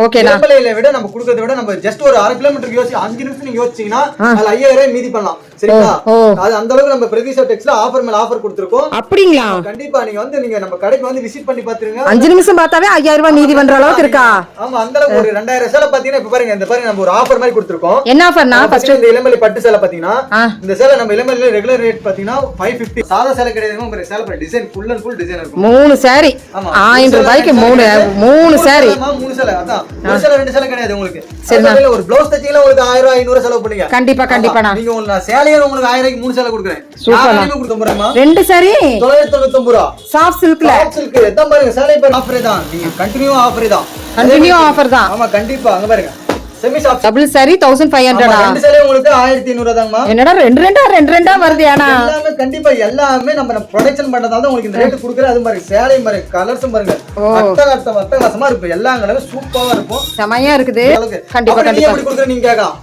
ஓகேண்ணா. இளம்பிள்ளையில விட நம்ம கொடுக்கறத விட நம்ம ஜஸ்ட் ஒரு 1/2 கிலோமீட்டருக்கு யோசிச்சு 5 நிமிஷம் நீங்க யோசிச்சீங்கன்னா அதுல 5000 மீதி பண்ணலாம். சரிங்களா? அது அந்த அளவுக்கு நம்ம பிரதிஷா டெக்ஸ்ல ஆஃபர் மேல ஆஃபர் கொடுத்திருக்கோம். அப்படிங்களா? கண்டிப்பா நீங்க நம்ம கடைக்கு வந்து விசிட் பண்ணி பாத்துருங்க. 5 நிமிஷம் பார்த்தாவே 5000 ரூபாய் மீதி பண்ற அளவுக்கு இருக்கா? ஆமா, அந்த அளவுக்கு ஒரு 2000 சேலை பாத்தீங்கன்னா இப்ப பாருங்க, இந்த பாருங்க நம்ம ஒரு ஆஃபர் மாதிரி கொடுத்திருக்கோம். என்ன ஆஃபர்னா? ஃபர்ஸ்ட் இந்த இளம்பலி பட்டு சேலை பாத்தீங்கன்னா இந்த சேலை நம்ம இளம்பலில ரெகுலர் ரேட் பாத்தீங்கன்னா 550. சாதா சேலை கிடையாது, உங்க சேலை பாருங்க design full and full design இருக்கும். 3 சாரி 1000 ரூபாய்க்கு 3 சாரி. 3 சேலை அதான். ஒரு சேலை 2 சேலை கிடையாது உங்களுக்கு. சரிங்களா? ஒரு ப்ளவுஸ் தச்சீங்கன்னா உங்களுக்கு 1000 500 செலவு பண்ணுவீங்க. கண்டிப்பா கண்டிப்பாண்ணா. நீங்க உங்களுக்கு சேலையே உங்களுக்கு 1000 ரூபாய்க்கு 3 சேலை கொடுக்குறேன். சூப்பர்ண்ணா. கொடுக்க போறேமா 2 சாரி 999 ரூபாய். சாஃப்ட் சில்க்ல. சாஃப்ட் சில்க் எதான் பாருங்க, சேலை பேர் ஆஃபர் தான். நீங்க கண்டினியூ ஆஃபர் தான். கண்டினியூ ஆஃபர் தான். ஆமா கண்டிப்பா. அங்க பாருங்க செமி சாஃப்ட் டபுள் சாரி 1500 ஆ? ரெண்டு சேலை உங்களுக்கு 1500 தாங்கமா. என்னடா ரெண்டு வருதுயானா? எல்லாமே கண்டிப்பா எல்லாமே நம்ம ப்ரொடக்ஷன் பண்றதால தான் உங்களுக்கு இந்த ரேட் கொடுக்குறேன். அது மாதிரி சேலை மாதிரி கலர்ஸும் பாருங்க அட்டகாசமா இருக்கும். எல்லா கலரும் சூப்பரா இருக்கும், செமையா இருக்குது. கண்டிப்பா கண்டிப்பா எப்படி கொடுக்குறேன் நீங்க கேட்கலாம்.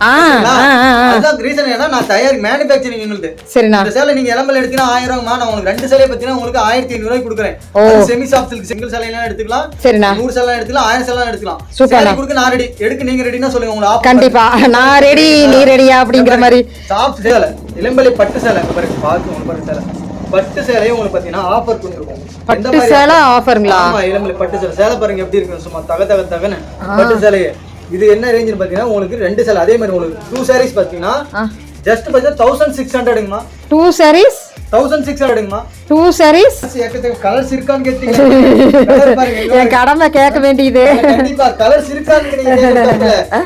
அதான் ரீசன் ஏன்னா நான் தயார் மேனுஃபேக்சரிங் எங்களுக்கு. சரிண்ணா. இந்த சேலை நீங்க இளம்பல எடுத்தீங்கன்னா 1000 ரூபாய்மா. நான் உங்களுக்கு 2 சேலை பத்தினா உங்களுக்கு 1500 ரூபாய்க்கு கொடுக்குறேன். செமி சாஃப்ட் சில்க் சிங்கிள் சேலை எல்லாம் எடுத்துக்கலாம். சரிண்ணா. 100 சேலை எடுத்துக்கலாம், 1000 சேலை எடுத்துக்கலாம். சூப்பர்ண்ணா. கொடுக்க நான் ரெடி, எடுக்க நீங்க ரெடினா சொல்லுங்க. உங்களுக்கு கண்டிப்பா நான் ரெடி நீ ரெடியா அப்படிங்கிற மாதிரி. சாஃப்ட் சேலை இளம்பலி பட்டு சேலை பாருங்க, பாத்து உங்களுக்கு பாருங்க சேலை பட்டு சேலையே உங்களுக்கு பாத்தீங்கன்னா ஆஃபர் கொடுத்துருக்கோம். பட்டு சேலை ஆஃபர்ங்களா? ஆமா, இளம்பலி பட்டு சேலை சேலை பாருங்க எப்படி இருக்கு, சும்மா தகன்னு பட்டு சேலையே. இது என்ன ரேஞ்சுன்னு பாத்தீங்கன்னா உங்களுக்கு 2 சேலை அதே மாதிரி உங்களுக்கு 2 சாரீஸ் பாத்தீங்கன்னா ஜஸ்ட் பாத்தீங்கன்னா 1600ங்கமா. 2 சாரீஸ் 1600ங்கமா. 2 சாரீஸ் கலர்ஸ் இருக்கான்னு கேட்டீங்க. கலர் பாருங்க, என் கடமை கேட்க வேண்டியது. கண்டிப்பா கலர்ஸ் இருக்கான்னு கேட்டீங்க.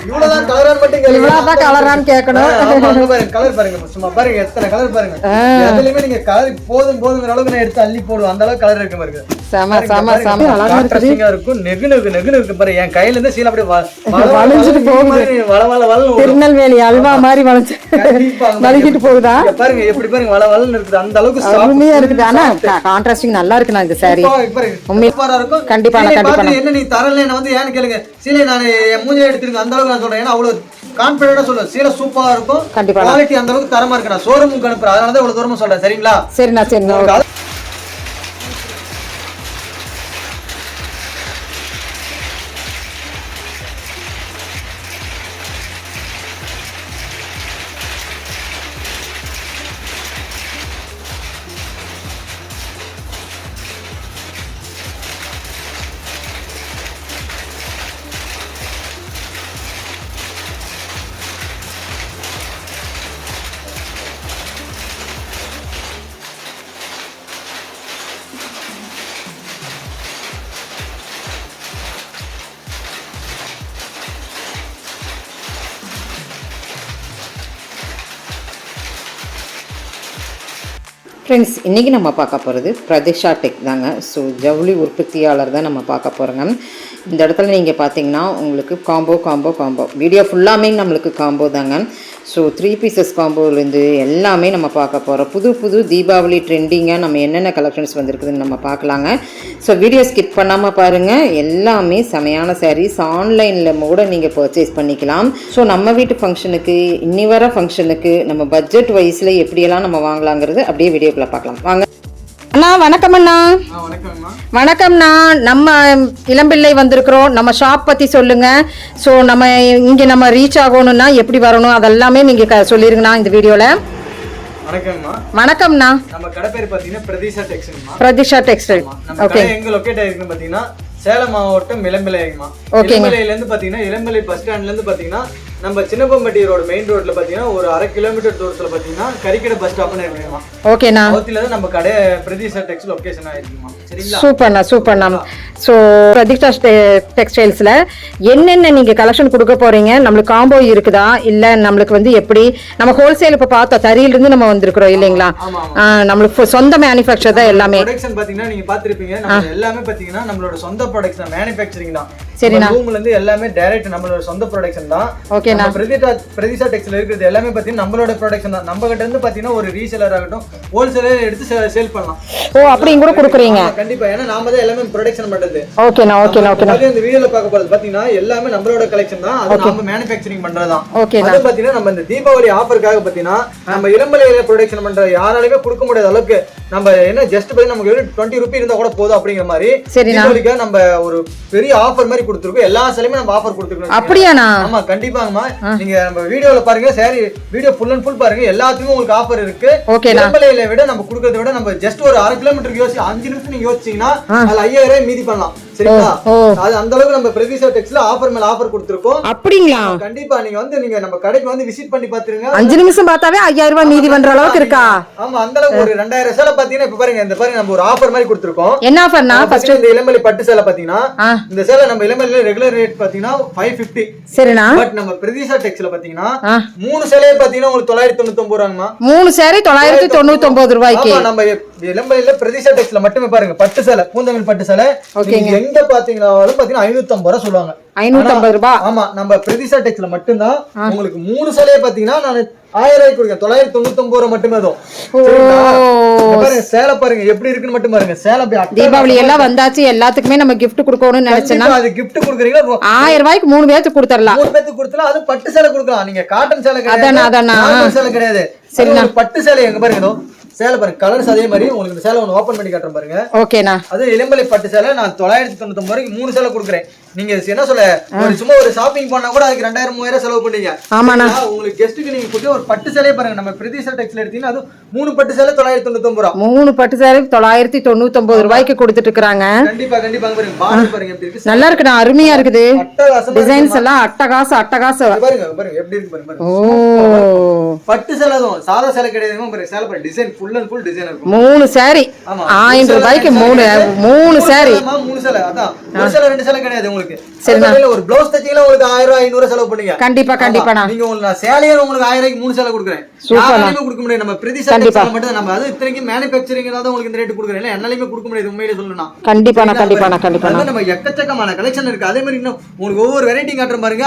இவ்வளவுதான் கலரான்னு மட்டும் கேளுங்க. இவ்வளவுதான் கலரான்னு கேட்கணும். பாருங்க கலர் பாருங்க, சும்மா பாருங்க எத்தனை கலர் பாருங்க. அதுலயுமே நீங்க கலர் போதுங்கிற அளவுக்கு நான் எடுத்து அள்ளி போடுவேன். அந்த அளவுக்கு கலர் இருக்கு பாருங்க. இருக்கும் நெகு இருக்கு பாருங்க. என் கையில இருந்து சீல அப்படியே வளைஞ்சிட்டு போகுது. திருநெல்வேலி அல்வா மாதிரி வளைஞ்சிட்டு போகுதா பாருங்க. எப்படி பாருங்க வளவளன்னு இருக்குது. அந்த அளவுக்கு அருமையா இருக்குது. ஆனா கான்ட்ராஸ்டிங் நல்லா இருக்கு. நான் இந்த சாரி இருக்கும். கண்டிப்பா என்ன நீ தரல வந்து ஏன்னு கேளுங்க. சீலை நான் என் மூஞ்சில எடுத்துருங்க. அந்த அளவுக்கு நான் சொல்றேன். ஏன்னா அவ்வளவு கான்பிடண்டா சொல்றேன். சீலை சூப்பரா இருக்கும். கண்டிப்பா குவாலிட்டி அந்த அளவுக்கு தரமா இருக்கு. நான் ஷோரூமுக்கு அனுப்புறேன். அதனாலதான் இவ்வளவு தூரமா சொல்றேன். சரிங்களா? சரிண்ணா. ஃப்ரெண்ட்ஸ், இன்றைக்கி நம்ம பார்க்க போகிறது பிரதிஷா டெக் தாங்க. ஸோ ஜவுளி உற்பத்தியாளர் தான் நம்ம பார்க்க போகிறோங்க. இந்த இடத்துல நீங்கள் பார்த்தீங்கன்னா உங்களுக்கு காம்போ வீடியோ ஃபுல்லாமே நம்மளுக்கு காம்போ தாங்க. ஸோ 3 பீசஸ் காம்போலேருந்து எல்லாமே நம்ம பார்க்க போகிறோம். புது தீபாவளி ட்ரெண்டிங்காக நம்ம என்னென்ன கலெக்ஷன்ஸ் வந்திருக்குதுன்னு நம்ம பார்க்கலாங்க. ஸோ வீடியோ ஸ்கிப் பண்ணாமல் பாருங்கள். எல்லாமே செமையான சாரீஸ் ஆன்லைனில் கூட நீங்கள் பர்ச்சேஸ் பண்ணிக்கலாம். ஸோ நம்ம வீட்டு ஃபங்க்ஷனுக்கு இன்னி வர ஃபங்க்ஷனுக்கு நம்ம பட்ஜெட் வைஸில் எப்படியெல்லாம் நம்ம வாங்கலாங்கிறது அப்படியே வீடியோக்குள்ளே பார்க்கலாம் வாங்க. அண்ணா வணக்கம். அண்ணா வணக்கம்ண்ணா. நம்ம இளம்பிள்ளை வந்திருக்கிறோம். நம்ம ஷாப் பற்றி சொல்லுங்கள். ஸோ நம்ம இங்கே நம்ம ரீச் ஆகணும்னா எப்படி வரணும் அதெல்லாமே நீங்கள் சொல்லிருங்கண்ணா இந்த வீடியோவில். வணக்கம்ண்ணா. நம்ம கடை பேர் பார்த்தீங்கன்னா பிரதிஷா டெக்ஸ்டைல். ஓகே. எங்க லொகேட் ஆயிருக்குன்னு பார்த்தீங்கன்னா சேலம் மாவட்டம் இளம்பிள்ளைமா. இளம்பிள்ளையில இருந்து பார்த்தீங்கன்னா இளம்பிள்ளை பஸ் ஸ்டாண்ட்ல இருந்து பார்த்தீங்கன்னா நம்ம சின்னப்பம்பட்டி ரோடு மெயின் ரோட்ல பாத்தீங்கன்னா ஒரு 1/2 கிலோமீட்டர் தூரத்துல பாத்தீங்கன்னா கரிக்கடை பஸ் ஸ்டாப்னு இருக்குமா. ஓகேண்ணா. அதுல தான் நம்ம கடை பிரதிஷா டெக்ஸ்டைல் லொகேஷன் ஆயிருக்குமா. சரிங்களா? சூப்பர்ண்ணா. ஸோ பிரதிஷா டெக்ஸ்டைல்ஸ்ல என்னென்ன நீங்க கலெக்ஷன் கொடுக்க போறீங்க? நம்மளுக்கு காம்போ இருக்குதா இல்ல நம்மளுக்கு வந்து எப்படி? நம்ம ஹோல்சேல் இப்ப பார்த்தோம் தறியில இருந்து நம்ம வந்திருக்கிறோம் இல்லைங்களா? நம்மளுக்கு சொந்த மேனுஃபேக்சர் தான் எல்லாமே. ப்ரொடக்ஷன் பாத்தீங்கன்னா நீங்க பாத்திருப்பீங்க. நம்ம எல்லாமே பாத்தீங்கன்னா நம்மளோட சொந்த ப்ரொடக்ஷன் மேனுஃபேக்சரிங் தான். சரிண்ணா. ரூம்ல இருந்து எல்லாமே டைரக்ட் நம்மளோட சொந்த ப்ரொடக்ஷன் தான். ஓகேண்ணா. பிரதிஷா டெக்ஸ்டைல் இருக்குது எல்லாமே பாத்தீங்கன்னா நம்மளோட ப்ரொடக்ஷன் தான். நம்ம கிட்ட இருந்து பாத்தீங்கன்னா ஒரு ரீசேலர் ஆகட்டும் ஹோல்சேலர் எடுத்து சேல் பண்ணலாம். ஓ அப்படியும் கூட கொடுக்குறீங்க? கண்டிப்பா. ஏன்னா நாம தான் எல்லாமே ப்ரொடக்ஷன் பண்றது. ஓகேண்ணா. இந்த வீடியோல பார்க்க போறது பாத்தீங்கன்னா எல்லாமே நம்மளோட கலெக்ஷன் தான். அது நாம மேனுஃபேக்சரிங் பண்றதுதான். அது பாத்தீங்கன்னா நம்ம இந்த தீபாவளி ஆஃபருக்காக பாத்தீங்கன்னா நம்ம இளம்பிள்ளையில ப்ரொடக்ஷன் பண்ற யாராலையுமே கொடுக்க முடியாத அளவுக்கு நம்ம என்ன ஜஸ்ட் போய் நமக்கு 20 ரூபி இருந்தா கூட போதும் அப்படிங்கிற மாதிரி தீபாவளிக்கு நம்ம ஒரு பெரிய ஆஃபர் மாதிரி கொடுத்துருக்கோம். எல்லா சேலையுமே நம்ம ஆஃபர் கொடுத்துருக்கோம். அப்படியாண்ணா? ஆமா கண்டிப்பாங்கம்மா. நீங்க நம்ம வீடியோல பாருங்க, sorry video full and full பாருங்க, எல்லாத்துக்கும் உங்களுக்கு ஆஃபர் இருக்கு. விளம்பலையில விட நம்ம கொடுக்கறத விட நம்ம ஜஸ்ட் ஒரு 1/2 கிலோமீட்டருக்கு யோசிச்சு 5 நிமிஷம் நீங்க யோசிச்சீங்கன்னா அதுல 5000 மீதி பண்ணலாம். சரிங்களா? அது அந்த அளவுக்கு நம்ம பிரதிஷா டெக்ஸ்ல ஆஃபர் மேல ஆஃபர் கொடுத்துருக்கோம். அப்படிங்களா? கண்டிப்பா நீங்க வந்து நீங்க நம்ம கடைக்கு வந்து விசிட் பண்ணி பாத்துருங்க. 5 நிமிஷம் பார்த்தாவே 5000 ரூபாய் மீதி பண்ற அளவுக்கு இருக்கா? ஆமா அந்த அளவுக்கு ஒரு 2000 சேலை பாத்தீங்கன்னா இப்ப பாருங்க, இந்த பாருங்க நம்ம ஒரு ஆஃபர் மாதிரி கொடுத்துருக்கோம். என்ன ஆஃபர்னா? ஃபர்ஸ்ட் இந்த இளமலை பட்டு சேலை பாத்தீங்கன்னா இந்த சேலை நம்ம இளமலையில ரெகுலர் ரேட் பாத்தீங்கன்னா 550. சரினா? பட் நம்ம பிரதிஷா டெக்ஸ்ல பாத்தீங்கன்னா 3 சேலையே பாத்தீங்கன்னா உங்களுக்கு 999 ரூபாய்மா. 3 சேலை 999 ரூபாய்க்கு. நம்ம இளமலையில பிரதிஷா டெக்ஸ்ல மட்டுமே பாருங்க பட்டு சேலை, பூந்தமிழ் பட்டு சேலை எங்க பாத்தீங்கன்னாலும் பாத்தீங்கன்னா 550 ரூபாய் சொல்லுவாங்க. 550 ரூபாய். ஆமா நம்ம பிரதிஷா டெக்ஸ்ல மட்டும்தான் உங்களுக்கு 3 சேலையை பாத்தீங்கன்னா நான் 1000 ரூபாய்க்கு கொடுக்கிறேன். 999 ரூபாய் மட்டுமே தான். பாருங்க சேலை பாருங்க எப்படி இருக்குன்னு மட்டும் பாருங்க. சேலை தீபாவளி எல்லாம் வந்தாச்சு, எல்லாத்துக்குமே நம்ம gift கொடுக்கணும்னு நினைச்சேன்னா அது gift கொடுக்குறீங்க 1000 ரூபாய்க்கு 3 பேருக்கு கொடுத்துறலாம். 3 பேருக்கு கொடுத்தலாம். அது பட்டு சேலை கொடுக்கலாம். நீங்க காட்டன் சேலை கிடையாது, அதானா சேலை கிடையாது. சரி பட்டு சேலை எங்க பாருங்க சேலை பாருங்க, கலர்ஸ் அதே மாதிரி உங்களுக்கு இந்த சேலை ஒன்னு ஓபன் பண்ணி காட்டுறேன் பாருங்க. ஓகேண்ணா. அது இளம்பலை பட்டு சேலை நான் 999 ரூபாய்க்கு 3 சேலை கொடுக்குறேன். நீங்க என்ன சொல்ல ஒரு சும்மா ஒரு ஷாப்பிங் பண்ணா கூட அதுக்கு 2000 3000 செலவு பண்ணீங்க. ஆமாண்ணா. உங்களுக்கு கெஸ்ட்டுக்கு நீங்க கொடுத்து ஒரு பட்டு சேலையை பாருங்க, நம்ம பிரதிஷா டெக்ஸ்ல எடுத்தீங்கன்னா அது 3 பட்டு சேலை 999 ரூபாய். 3 பட்டு சேலை 999 ரூபாய்க்கு கொடுத்துட்டு இருக்காங்க. கண்டிப்பா கண்டிப்பா பாருங்க. பார்டர் பாருங்க எப்படி இருக்கு, நல்லா இருக்குடா, அருமையா இருக்குது. டிசைன்ஸ் எல்லாம் அட்டகாசம் பாருங்க பாருங்க எப்படி இருக்கு பாருங்க. ஓ பட்டு சேலை தான், சாதா சேலை கிடையாது பாருங்க. சேலை பாருங்க design full and full design இருக்கும். 3 சாரி 1000 ரூபாய்க்கு 3 சாரி 3 சேலை. அதான் ஒரு சேலை 2 சேலை கிடையாது உங்களுக்கு. சரினா ஒரு ப்ளவுஸ் தச்சீங்களா உங்களுக்கு 1000 500 செலவு பண்ணீங்க. கண்டிப்பா கண்டிப்பாண்ணா. நீங்க உங்களுக்கு சேலையே உங்களுக்கு 1000 ரூபாய்க்கு 3 சேலை கொடுக்குறேன். யாராலையுமே கொடுக்க முடியாது. நம்ம பிரதிஷா டெக்ஸ்ல மட்டும் நம்ம அது இத்தனைக்கு மேனுஃபேக்சரிங்ல தான் உங்களுக்கு இந்த ரேட் கொடுக்குறேன். இல்ல என்னாலையுமே கொடுக்க முடியாது உண்மையிலே சொல்லணும்னா. கண்டிப்பாண்ணா. நம்ம எக்கச்சக்கமான கலெக்ஷன் இருக்கு. அதே மாதிரி இன்னும் உங்களுக்கு ஒவ்வொரு வெரைட்டி காட்டுற பாருங்க.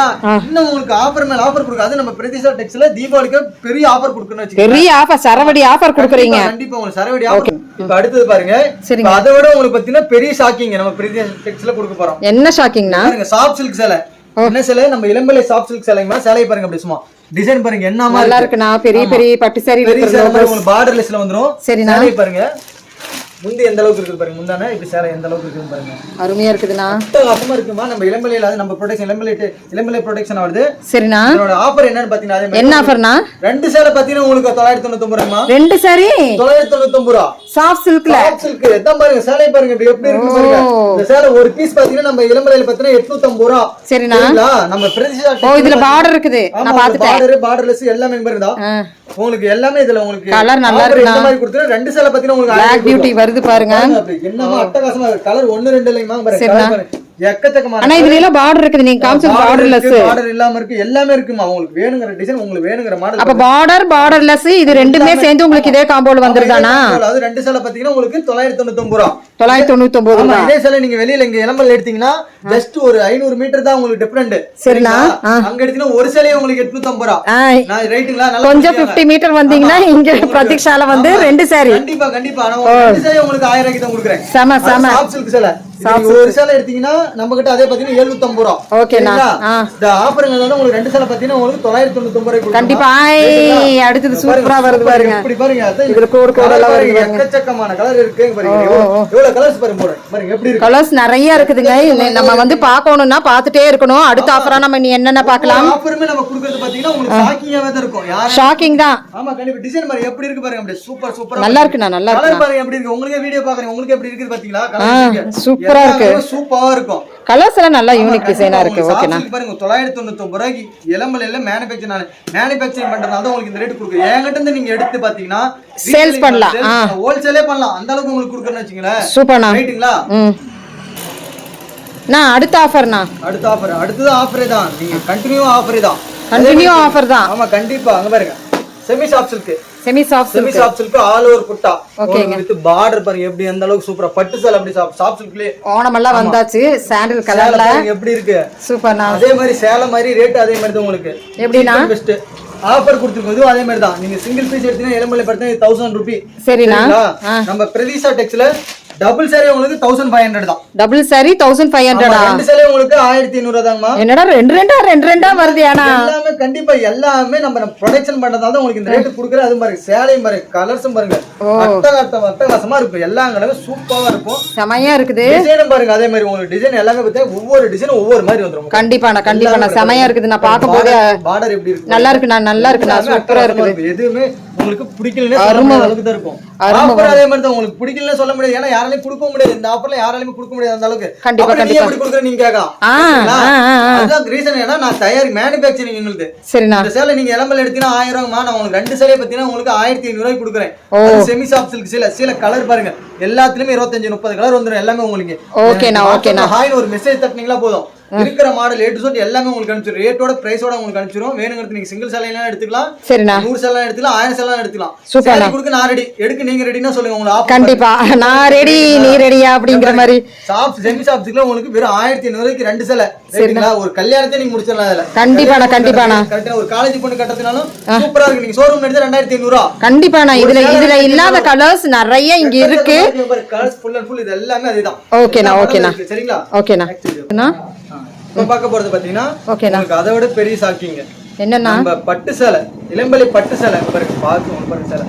இன்னும் உங்களுக்கு ஆஃபர் மேல ஆஃபர் கொடுக்க. அது நம்ம பிரதிஷா டெக்ஸ்ல தீபாவளிக்கு பெரிய ஆஃபர் கொடுக்கணும் வச்சுக்கோங்க. பெரிய ஆஃபர், சரவடி ஆஃபர் கொடுக்குறீங்க. கண்டிப்பா உங்களுக்கு சரவடி ஆஃபர். இப்போ அடுத்து பாருங்க, அதை விட உங்களுக்கு பாத்தீங்கன்னா பெரிய ஷாக்கிங் நம்ம பிரதிஷா டெக்ஸ்ல கொடுக்க போறோம். என்ன ஷாக்கிங்னா பாருங்க, சாஃப்ட் சில்க் சேலை. என்ன சேலை? நம்ம இளம்பலை சாஃப்ட் சில்க் சேலைமா. சேலை பாருங்க அப்படி சும்மா டிசைன் பாருங்க என்ன மாதிரி நல்லா இருக்குனா. பெரிய பெரிய பட்டு சாரி உங்களுக்கு பார்டர்லெஸ்ல வந்துரும். சரினா சேலை பாருங்க முந்தி எந்த அளவுக்கு இருக்கு பாருங்க. முந்தானே இப்படி சேலை எந்த அளவுக்கு இருக்குன்னு பாருங்க. அருமையா இருக்குதுனா, அட்டகாசமா இருக்குமா. நம்ம இளம்பலையில அது நம்ம ப்ரொடக்ஷன் இளம்பலை ப்ரொடக்ஷன் வருது. சரினா இதோட ஆஃபர் என்னன்னு பாத்தீங்கன்னா அதே மாதிரி என்ன ஆஃபர்னா 2 சேலை பாத்தீங்கன்னா உங்களுக்கு 999 ரூபாய்மா. 2 சாரி 999 ரூபாய். சாஃப்ட் சில்க்ல எதான் பாருங்க. சேலை பாருங்க எப்படி இருக்கு பாருங்க. இந்த சேலை ஒரு பீஸ் பாத்தீங்கன்னா நம்ம இளம்பலையில பாத்தீங்கன்னா 850 ரூபாய். சரினா நம்ம பிரதிஷா இதுல பார்டர் இருக்குது. நான் பாத்துட்டேன். பார்டர்லெஸ் எல்லாமே பாருங்க. உங்களுக்கு எல்லாமே இதுல உங்களுக்கு கலர் நல்லா இருக்கு. இந்த மாதிரி கொடுத்துறேன். 2 சேலை பாத்தீங்கன்னா உங்களுக்கு Black Beauty வருது பாருங்க. என்னமா அட்டகாசமா கலர் 1 2 இல்லைங்க பாருங்க. எக்கச்சக்கமான ஆனா இதுல எல்லாம் பார்டர் இருக்குது. நீங்க காமிச்சது பார்டர்லெஸ், பார்டர் இல்லாம இருக்கு. எல்லாமே இருக்குமா. உங்களுக்கு வேணுங்கிற டிசைன் உங்களுக்கு வேணுங்கிற மாடல். அப்ப பார்டர்லெஸ் இது ரெண்டுமே சேர்ந்து உங்களுக்கு இதே காம்போல வந்துருதானா? அது 2 சேலை பாத்தீங்கன்னா உங்களுக்கு 999 ரூபாய். 999 ரூபாய். இதே சேலை நீங்க வெளியில இங்க இளம்பல் எடுத்தீங்கன்னா ஜஸ்ட் ஒரு 500 மீட்டர் தான் உங்களுக்கு டிஃபரண்ட். சரினா அங்க எடுத்தீங்கன்னா ஒரு சேலையே உங்களுக்கு 850 ரூபாய். நான் ரைட்டுங்களா? கொஞ்சம் 50 மீட்டர் வந்தீங்கன்னா இங்க பிரதீக்ஷால வந்து 2 சாரி. கண்டிப்பா கண்டிப்பா நான் 2 சேலை உங்களுக்கு 1000 ரூபாய்க்கு தான் கொடுக்குறேன். சம சாஃப்ட் சில்க் சேலை. ஒரு சேலை எடுத்தீங்கன்னா நம்ம கிட்ட அதே பாத்தீங்கன்னா 750 ரூபாய். ஓகேனா இந்த ஆஃபர்ங்கனால உங்களுக்கு 2 சேலை பாத்தீங்கன்னா உங்களுக்கு 999 ரூபாய் கொடுக்கும். கண்டிப்பா அடுத்து சூப்பரா வருது பாருங்க. இப்படி பாருங்க. இதுல கோட் எல்லாம் வருது பாருங்க. எக்கச்சக்கமான கலர் இருக்கு பாருங்க. எவ்வளவு கலர்ஸ் பாருங்க பாருங்க எப்படி இருக்கு. கலர்ஸ் நிறைய இருக்குதுங்க. நம்ம வந்து பார்க்கணும்னா பார்த்துட்டே இருக்கணும். அடுத்த ஆஃபரா நம்ம என்னென்ன பார்க்கலாம். ஆஃபருமே நம்ம கொடுக்கிறது பாத்தீங்கன்னா உங்களுக்கு ஷாக்கிங்காவே தான் இருக்கும். ஷாக்கிங் தான். ஆமா கண்டிப்பா. டிசைன் பாருங்க எப்படி இருக்கு பாருங்க. அப்படியே சூப்பரா நல்லா இருக்குண்ணா. நல்லா இருக்கு. கலர் பாருங்க எப்படி இருக்கு. உங்களுக்கு வீடியோ பாக்குறீங்க. உங்களுக்கு எப்படி இருக்குது பாத்தீங்களா? கலர் சூப்பரா இருக்கு. சூப்பரா இருக்கும். கலர்ஸ் எல்லாம் நல்லா யூனிக் டிசைனா இருக்கு. ஓகேனா பாருங்க 999 ரூபாய்க்கு இளம்பலையில மேனுஃபேக்சரிங் பண்றதால தான் உங்களுக்கு இந்த ரேட் கொடுக்குறேன். என்கிட்ட இருந்து நீங்க எடுத்து பாத்தீங்கன்னா சேல்ஸ் பண்ணலாம். ஹோல்சேலே பண்ணலாம். அந்த அளவுக்கு உங்களுக்கு கொடுக்கறேன்னு வெச்சீங்களா. சூப்பர்ண்ணா. ரைட்டுங்களா? நான் அடுத்த ஆஃபர்னா அடுத்த ஆஃபர் அடுத்தது ஆஃபரே தான். நீங்க கண்டினியூ ஆஃபர் தான். ஆமா கண்டிப்பா. அங்க பாருங்க semi soft silk all over குட்டா. ஓகேங்க. வித் பார்டர் பாருங்க எப்படி அந்த அளவுக்கு சூப்பரா பட்டு சேலை அப்படி சாஃப்ட் சில்க்லயே ஓணம் எல்லாம் வந்தாச்சு. சாண்டல் கலர்ல எப்படி இருக்கு. சூப்பர்ண்ணா. அதே மாதிரி சேலை மாதிரி ரேட் அதே மாதிரி தான் உங்களுக்கு. எப்படினா பெஸ்ட் ஆஃபர் கொடுத்துருக்கோம். இதுவும் அதே மாதிரி தான். நீங்க சிங்கிள் பீஸ் எடுத்தீங்கன்னா இளம்பலை படுத்தா 1000 ரூபாய். சரினா நம்ம பிரதிஷா டெக்ஸ்ல டபுள் சாரி உங்களுக்கு 1500 தான். Double sorry 1500. ரெண்டு சாரி உங்களுக்கு 1500 தாங்கம்மா. என்னடா ரெண்டு ரெண்டா வருது? ஆனா எல்லாமே கண்டிப்பா எல்லாமே நம்ம ப்ரொடக்ஷன் பண்றதால தான் உங்களுக்கு இந்த ரேட் குடுக்குற. அது பாருங்க சேலையும் பாருங்க, கலர்ஸும் பாருங்க, அட்டகாசமா இருக்கும். எல்லா கலரும் சூப்பரா இருக்கும், செமையா இருக்குது. டிசைனும் பாருங்க அதே மாதிரி உங்களுக்கு டிசைன் எல்லாமே பார்த்தா ஒவ்வொரு டிசைனும் ஒவ்வொரு மாதிரி வந்துரும். கண்டிப்பா செமையா இருக்குது. நான் பார்க்க போது பார்டர் எப்படி இருக்கு, நல்லா இருக்கு, சூப்பரா இருக்குது. எதுவுமே உங்களுக்கு பிடிக்கலன்னா அளவுக்கு தான் இருக்கும். ஆஃபர் அதே மாதிரி தான், உங்களுக்கு பிடிக்கலன்னு சொல்ல முடியாது. ஏன்னா யாராலையும் கொடுக்க முடியாது, இந்த ஆஃபர்ல யாராலையும் கொடுக்க முடியாது அந்த அளவுக்கு. கண்டிப்பா நீங்க எப்படி கொடுக்குற நீங்க கேட்கலாம். அதான் ரீசன். ஏன்னா நான் தயாரி மேனுஃபேக்சரிங் உங்களுக்கு. சரிண்ணா, இந்த சேலை நீங்க இளம்பல எடுத்தீங்கன்னா 1000 ரூபாய்மா, நான் உங்களுக்கு ரெண்டு சேலையை பத்தினா உங்களுக்கு 1500 ரூபாய்க்கு கொடுக்குறேன். செமி சாஃப்ட் சில்க் சேலை கலர் பாருங்க, எல்லாத்துலயுமே 25-30 கலர் வந்துடும். எல்லாமே உங்களுக்கு ஓகேண்ணா. ஹாய்னு ஒரு மெசேஜ் தட்டினீங்களா போதும், இருக்கிற மாடல் A to Z எல்லாமே உங்களுக்கு அனுப்பிச்சிடும். ரேட்டோட பிரைஸோட உங்களுக்கு அனுப்பிச்சிடும். வேணுங்கிறது நீங்க சிங்கிள் சேலையெல்லாம் எடுத்துக்கலாம், 100 சேலை எடுத்துக்கலாம், 1000 சேலை எடுத்துக்கலாம். சேலை கொடுக்க நான் ரெடி, எடுக்க நீங்க ரெடினா சொல்லுங்க. உங்களுக்கு கண்டிப்பா நான் ரெடி, நீ ரெடியா அப்படிங்கிற மாதிரி. சாஃப்ட் செமி சாஃப்ட்ல உங்களுக்கு வெறும் 1500 ரூபாய்க்கு ரெண்டு சேலை. சரிங்களா? ஒரு கல்யாணத்தை நீங்க முடிச்சிடலாம். அதுல கண்டிப்பா கரெக்ட்டா ஒரு காலேஜ் பொண்ணு கட்டறதுனாலும் சூப்பரா இருக்கு. நீங்க ஷோரூம்ல எடுத்து 2500 ரூபாய். கண்டிப்பாண்ணா. இதுல இல்லாத கலர்ஸ் நிறைய இங்க இருக்கு. கலர்ஸ் ஃபுல் அண்ட் ஃபுல் இது எல்லாமே அதுதான். ஓகேண்ணா. சரிங்களா? ஓகேண்ணா. இப்ப பார்க்க போறது பாத்தீங்கன்னா உங்களுக்கு அதை விட பெரிய ஷாக்கிங்க என்னன்னா, நம்ம பட்டு சேலை, இளம்பலை பட்டு சேலை பாருங்க. பாருங்க சேலை,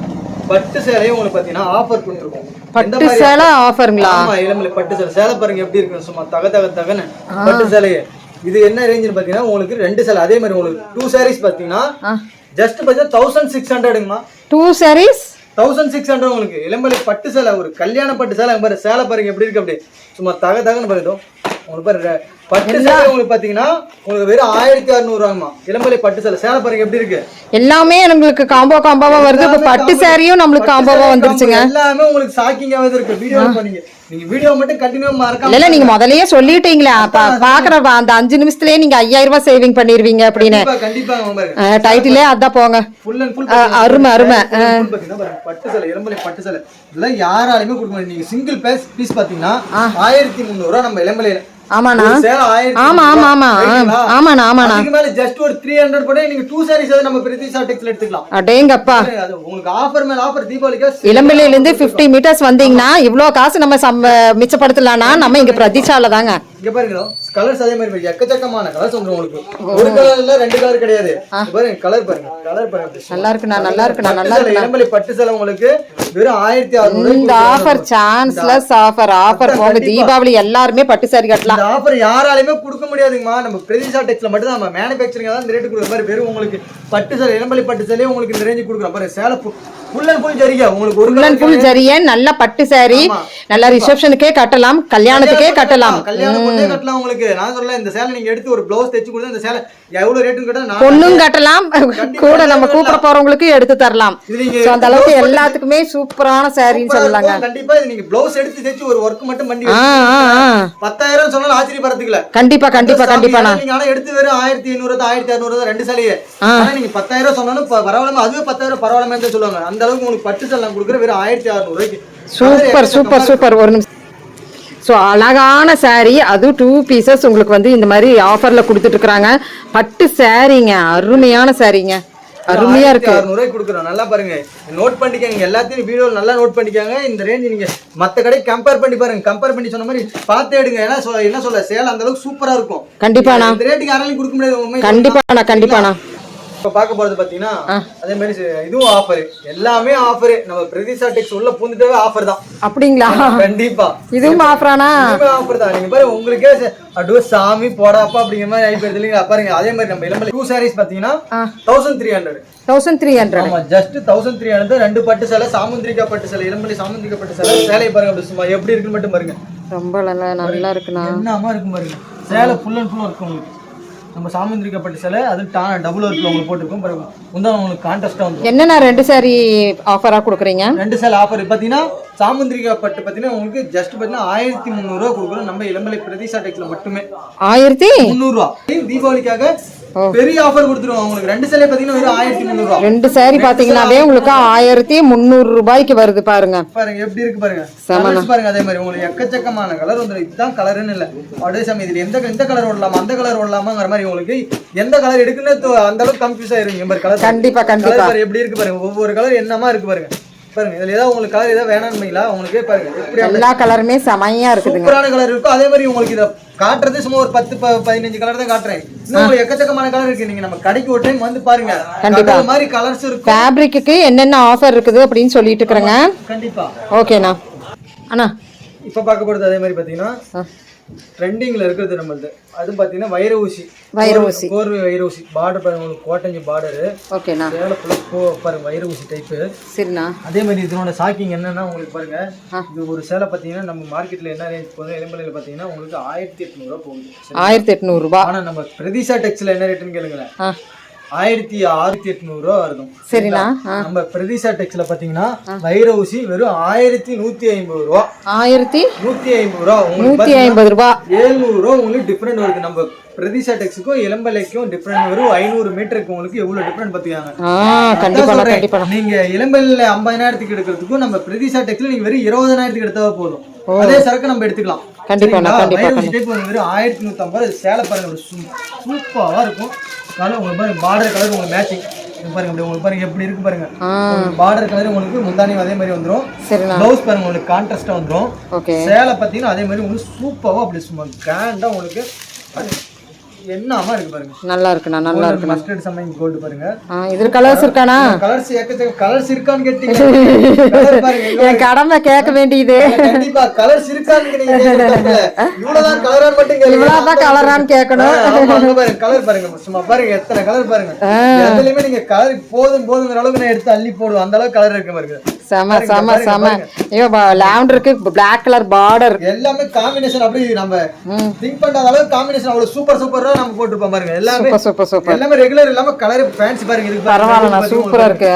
பட்டு சேலையும் உங்களுக்கு பாத்தீங்கன்னா ஆஃபர் கொடுத்துருக்கோம். பட்டு சேலை ஆஃபருங்களா? ஆமா, இளம்பலை பட்டு சேலை பாருங்க எப்படி இருக்கு, சும்மா தகன்னு பட்டு சேலையே. இது என்ன ரேஞ்சுன்னு பாத்தீங்கன்னா உங்களுக்கு ரெண்டு சேலை அதே மாதிரி உங்களுக்கு 2 sarees பாத்தீங்கன்னா ஜஸ்ட் பாத்தீங்கன்னா 1600ங்கமா. 2 sarees 1600 உங்களுக்கு. இளம்பலை பட்டு சேலை, ஒரு கல்யாண பட்டு சேலை பாருங்க. சேலை பாருங்க எப்படி இருக்கு, அப்படி சும்மா தகன்னு பாருங்க. உங்களுக்கு பாருங்க பட்டு சேலை உங்களுக்கு பாத்தீங்கன்னா உங்களுக்கு வெறும் 1600 ரூபாய்மா. இளம்பலை பட்டு சேலை பாருங்க எப்படி இருக்கு. எல்லாமே நம்மளுக்கு காம்போவா வருது. இப்ப பட்டு சாரியும் நம்மளுக்கு காம்போவா வந்துருச்சுங்க. எல்லாமே உங்களுக்கு ஷாக்கிங்காவே இருக்கு. வீடியோ பண்ணீங்க, நீங்க வீடியோ மட்டும் கண்டினியூவா மறக்காம இல்ல, நீங்க முதல்லயே சொல்லிட்டீங்களா, பாக்குற அந்த 5 நிமிஷத்துலயே நீங்க 5000 ரூபாய் சேவிங் பண்ணிருவீங்க அப்படின்னு. கண்டிப்பா டைட்டிலே அதான் போங்க. ஃபுல் அண்ட் ஃபுல் அருமை. பட்டு சேலை, இளம்பலை பட்டு சேலை இதெல்லாம் யாராலையுமே கொடுக்க முடியாது. நீங்க சிங்கிள் பீஸ் பாத்தீங்கன்னா 1300 ரூபாய் நம்ம இளம்பலையில. ஆமாண்ணா, அதுக்கு மேல ஜஸ்ட் ஒரு 300 போட்டா நீங்க 2 sarees நம்ம பிரதிஷா டெக்ஸ்ல எடுத்துக்கலாம். அடேங்கப்பா, உங்களுக்கு ஆஃபர் மேல ஆஃபர். தீபாவளிக்கு இளம்பிள்ளையில இருந்து 50 மீட்டர்ஸ் வந்தீங்கன்னா இவ்ளோ காசு நம்ம மிச்சப்படுத்தலாம்னா நம்ம இங்க பிரதிஷால தாங்க. இங்க பாருங்க கலர்ஸ் அதே மாதிரி எக்கச்சக்கமான கலர்ஸ் வந்துரும் உங்களுக்கு. ஒரு கலர் இல்ல, ரெண்டு கலர் கிடையாது. பாருங்க கலர் பாருங்க, நல்லா இருக்கு. இளம்பலை பட்டு சேலை உங்களுக்கு வெறும் 1600. இந்த ஆஃபர் சான்ஸ்லெஸ் ஆஃபர் போங்க. தீபாவளி எல்லாருமே பட்டு சாரி கட்டலாம். இந்த ஆஃபர் யாராலையுமே கொடுக்க முடியாதுங்கம்மா. நம்ம பிரதிஷா டெக்ஸ்ல மட்டும் தான், நம்ம மேனுஃபேக்சரிங் தான் இந்த ரேட் கொடுக்குற மாதிரி. வெறும் உங்களுக்கு பட்டு சேலை, இளம்பலை பட்டு சேலையே உங்களுக்கு இந்த ரேஞ்சுக்கு கொடுக்குறோம். பாருங்க சேலை ஃபுல் அண்ட் ஃபுல் ஜரிகை உங்களுக்கு. ஒரு ஃபுல் அண்ட் ஃபுல் ஜரிகை நல்ல பட்டு சாரி, நல்ல ரிசப்ஷனுக்கே கட்டலாம், கல்யாணத்துக்கே கட்டலாம், கல்யாணத்துக்கே கட்டலாம். உங்களுக்கு நான் சொல்ல, இந்த சேலை நீங்க எடுத்து ஒரு ப்ளவுஸ் தைச்சு கொடுத்தா இந்த சேலை எவ்வளவு ரேட்னு கேட்டா பொண்ணும் கட்டலாம், கூட நம்ம கூப்பிட போறவங்களுக்கு எடுத்து தரலாம். அந்த அளவுக்கு எல்லாத்துக்குமே சூப்பரான சாரின்னு சொல்லலாங்க. கண்டிப்பா இது நீங்க ப்ளவுஸ் எடுத்து தைச்சு ஒரு வர்க் மட்டும் பண்ணி 10,000 சொன்னாலும் ஆச்சரியப்படுறதுக்கு இல்ல. கண்டிப்பா நீங்க ஆனா எடுத்து வெறும் 1500 1600 ரெண்டு சேலையே. ஆனா நீங்க 10,000 சொன்னாலும் பரவாயில்ல, அதுவே 10,000 பரவாயில்லமே தான் சொல்லுவாங்க. அந்த அளவுக்கு உங்களுக்கு பட்டு சேலை நான் கொடுக்குற வெறும் 1600 ரூபாய்க்கு. சூப்பர். ஒரு நிமிஷம். ஸோ அழகான சாரீ, அதுவும் 2 பீசஸ் உங்களுக்கு வந்து இந்த மாதிரி ஆஃபர்ல கொடுத்துட்டு இருக்காங்க. பட்டு சாரீங்க, அருமையான சாரீங்க, அருமையா இருக்கு. 600 ரூபாய்க்கு கொடுக்குறோம். நல்லா பாருங்க, நோட் பண்ணிக்கங்க. எல்லாத்தையும் வீடியோ நல்லா நோட் பண்ணிக்கங்க. இந்த ரேஞ்ச் நீங்க மத்த கடை கம்பேர் பண்ணி பாருங்க. கம்பேர் பண்ணி சொன்ன மாதிரி பார்த்து எடுங்க. ஏன்னா என்ன சொல்ல, சேலை அந்த அளவுக்கு சூப்பரா இருக்கும். கண்டிப்பாண்ணா, இந்த ரேட்டுக்கு யாராலையும் கொடுக்க முடியாது. கண்டிப்பாண்ணா. இப்ப பார்க்க போறது பாத்தீங்கன்னா அதே மாதிரி இதுவும் ஆஃபர், எல்லாமே ஆஃபர். நம்ம பிரதிஷா டெக்ஸ் உள்ள பூந்துட்டாவே ஆஃபர் தான். அப்படிங்களா? கண்டிப்பா இதுவும் ஆஃபரானா? ஆஃபர் தான். நீங்க பாருங்க, உங்களுக்கே அடு சாமி போடாப்பா அப்படிங்கிற மாதிரி ஆயிப்போது இல்லைங்களா? பாருங்க அதே மாதிரி நம்ம இளம்பலை 2 sarees பாத்தீங்கன்னா 1300. ஆமா, ஜஸ்ட் 1300. ரெண்டு பட்டு சேலை, சாமுந்திரிகா பட்டு சேலை, இளம்பலை சாமுந்திரிகா பட்டு சேலை. சேலையை பாருங்க அப்படி சும்மா எப்படி இருக்குன்னு மட்டும் பாருங்க. ரொம்ப நல்லா இருக்குண்ணா. என்னமா இருக்கும் பாருங்க. சேலை ஃபுல் அண்ட் ஃபுல் இருக்கும் உங்களுக்கு. நம்ம சாமுந்திரிகா பட்டு சேலை, அது டபுள் ஒர்க்ல உங்களுக்கு போட்டுருக்கோம். பாருங்க முந்தா உங்களுக்கு கான்டெஸ்டா வந்து என்னன்னா 2 சாரி ஆஃபரா கொடுக்குறீங்க. 2 சேலை ஆஃபர் பாத்தீங்கன்னா சாமுந்திரிகா பட்டு பாத்தீங்கன்னா உங்களுக்கு ஜஸ்ட் பாத்தீங்கன்னா 1300 ரூபாய் கொடுக்குறோம். நம்ம இளம்பலை பிரதிஷா டெக்ஸ்ல மட்டுமே 1300 ரூபாய். தீபாவளிக்காக பெரிய ஆஃபர் கொடுத்துருவோம் உங்களுக்கு. 2 சேலை பாத்தீங்கன்னா வெறும் 1300 ரூபாய். 2 சாரி பாத்தீங்கன்னாவே உங்களுக்கு 1300 ரூபாய்க்கு வருது. பாருங்க எப்படி இருக்கு பாருங்க. பாருங்க அதே மாதிரி உங்களுக்கு எக்கச்சக்கமான கலர் வந்து. இதுதான் கலர்னு இல்ல, அதே சமயம் இதுல எந்த கலர் ஓடலாம், அந்த கலர் ஓடலாமாங்கிற மாதிரி உங்களுக்கு எந்த கலர் எடுக்குன்னு அந்த அளவுக்கு கன்ஃபியூஸ் ஆயிருங்க. கலர் கண்டிப்பா எப்படி இருக்கு பாருங்க. ஒவ்வொரு கலர் என்னமா இருக்கு பாருங்க. பாருங்க இதுல ஏதாவது உங்களுக்கு கலர் ஏதாவது வேணாம்னீங்களா உங்களுக்கு பாருங்க எப்படி எல்லா கலருமே செமையா இருக்குதுங்க. சூப்பரான கலர் இருக்கும். அதே மாதிரி உங்களுக்கு இத காட்டுறது சும்மா ஒரு 10-15 கலர் தான் காட்டுறேன். இன்னும் உங்களுக்கு எக்கச்சக்கமான கலர் இருக்கு. நீங்க நம்ம கடைக்கு ஒரு டைம் வந்து பாருங்க. கண்டிப்பா அந்த மாதிரி கலர்ஸ் இருக்கும். ஃபேப்ரிக்கு என்னென்ன ஆஃபர் இருக்குது அப்படின்னு சொல்லிட்டு இருக்கறேங்க. கண்டிப்பா ஓகேண்ணா. அண்ணா இப்ப பார்க்க போறது அதே மாதிரி பாத்தீங்கன்னா ட்ரெண்டிங்ல இருக்குது நம்மளது. அது பாத்தீங்கன்னா வைர ஊசி கோர்வை வைர ஊசி பார்டர் பாருங்க உங்களுக்கு கோட்டஞ்சி பார்டர். ஓகேண்ணா. சேல பாருங்க வைர ஊசி டைப். சரிண்ணா. அதே மாதிரி இதனோட ஷாக்கிங் என்னன்னா உங்களுக்கு பாருங்க இது ஒரு சேலை பாத்தீங்கன்னா நம்ம மார்க்கெட்ல என்ன ரேஞ்ச் போகுது இளம்பலையில பாத்தீங்கன்னா உங்களுக்கு 1800 ரூபாய் போகுது. 1800 ரூபாய். ஆனா நம்ம பிரதிஷா டெக்ஸ்ல என்ன ரேட்னு கேளுங்களேன் 1600 ரூபா வருது. சரிண்ணா. நம்ம பிரதிஷா டெக்ஸ்ல பாத்தீங்கன்னா வைர ஊசி வெறும் 1150 ரூபா. 1150 ரூபா. 150 ரூபா. 700 ரூபா உங்களுக்கு டிஃபரெண்ட் வருது. நம்ம பிரதிஷா டெக்ஸுக்கும் இளம்பலைக்கும் டிஃபரெண்ட் வரும். 500 மீட்டருக்கு உங்களுக்கு எவ்வளவு டிஃபரெண்ட் பாத்தீங்க. கண்டிப்பா நீங்க இளம்பலையில 50,000க்கு எடுக்கிறதுக்கும் நம்ம பிரதிஷா டெக்ஸ்ல நீங்க வெறும் 20,000க்கு எடுத்தா போதும். அதே சரக்கு நம்ம எடுத்துக்கலாம். கண்டிப்பா வெறும் 1150 சேலை பாருங்க சூப்பரா இருக்கும். கலர் உங்களுக்கு பாருங்க பார்டர் கலர் உங்களுக்கு மேட்சிங் பாருங்க அப்படி உங்களுக்கு பாருங்க எப்படி இருக்கு பாருங்க. பார்டர் கலர் உங்களுக்கு முந்தானி அதே மாதிரி வந்துரும். ப்ளவுஸ் பாருங்க உங்களுக்கு கான்ட்ராஸ்டா வந்துரும். சேலை பாத்தீங்கன்னா அதே மாதிரி உங்களுக்கு சூப்பரா அப்படி சும்மா கிராண்டா உங்களுக்கு என்னமா இருக்கு பாருங்க. நல்லா இருக்குண்ணா நல்லா இருக்கு. மஸ்டர்ட் சமைங் கோல்ட் பாருங்க. இதுல கலர்ஸ் இருக்கானா? கலர்ஸ் ஏகச்சக்க கலர்ஸ் இருக்கான்னு கேட்டீங்க. கலர் பாருங்க என் கடமை கேட்க வேண்டியது. கண்டிப்பா கலர்ஸ் இருக்கான்னு நீங்க கேட்கல. இவ்வளவுதான் கலரான்னு மட்டும் கேளுங்க. இவ்வளவுதான் கலரான்னு கேட்கணும். ஆமா பாருங்க கலர் பாருங்க சும்மா பாருங்க எத்தனை கலர் பாருங்க. எதுலயுமே நீங்க கலர் போதுங்கிற அளவுக்கு நான் எடுத்து அள்ளி போடுவேன். அந்த அளவுக்கு கலர் இருக்கு பாருங்க. செம ஐயோ லாவெண்டருக்கு பிளாக் கலர் பார்டர் எல்லாமே காம்பினேஷன் அப்படி நம்ம திங்க் பண்ணாத அளவுக்கு காம்பினேஷன் அவ்வளவு சூப்பரா நம்ம போட்டுப்போம் பாருங்க. எல்லாமே சூப்பர் எல்லாமே ரெகுலர் இல்லாம கலர் ஃபேன்சி பாருங்க இருக்கு. பரவாயில்லை சூப்பரா இருக்கு.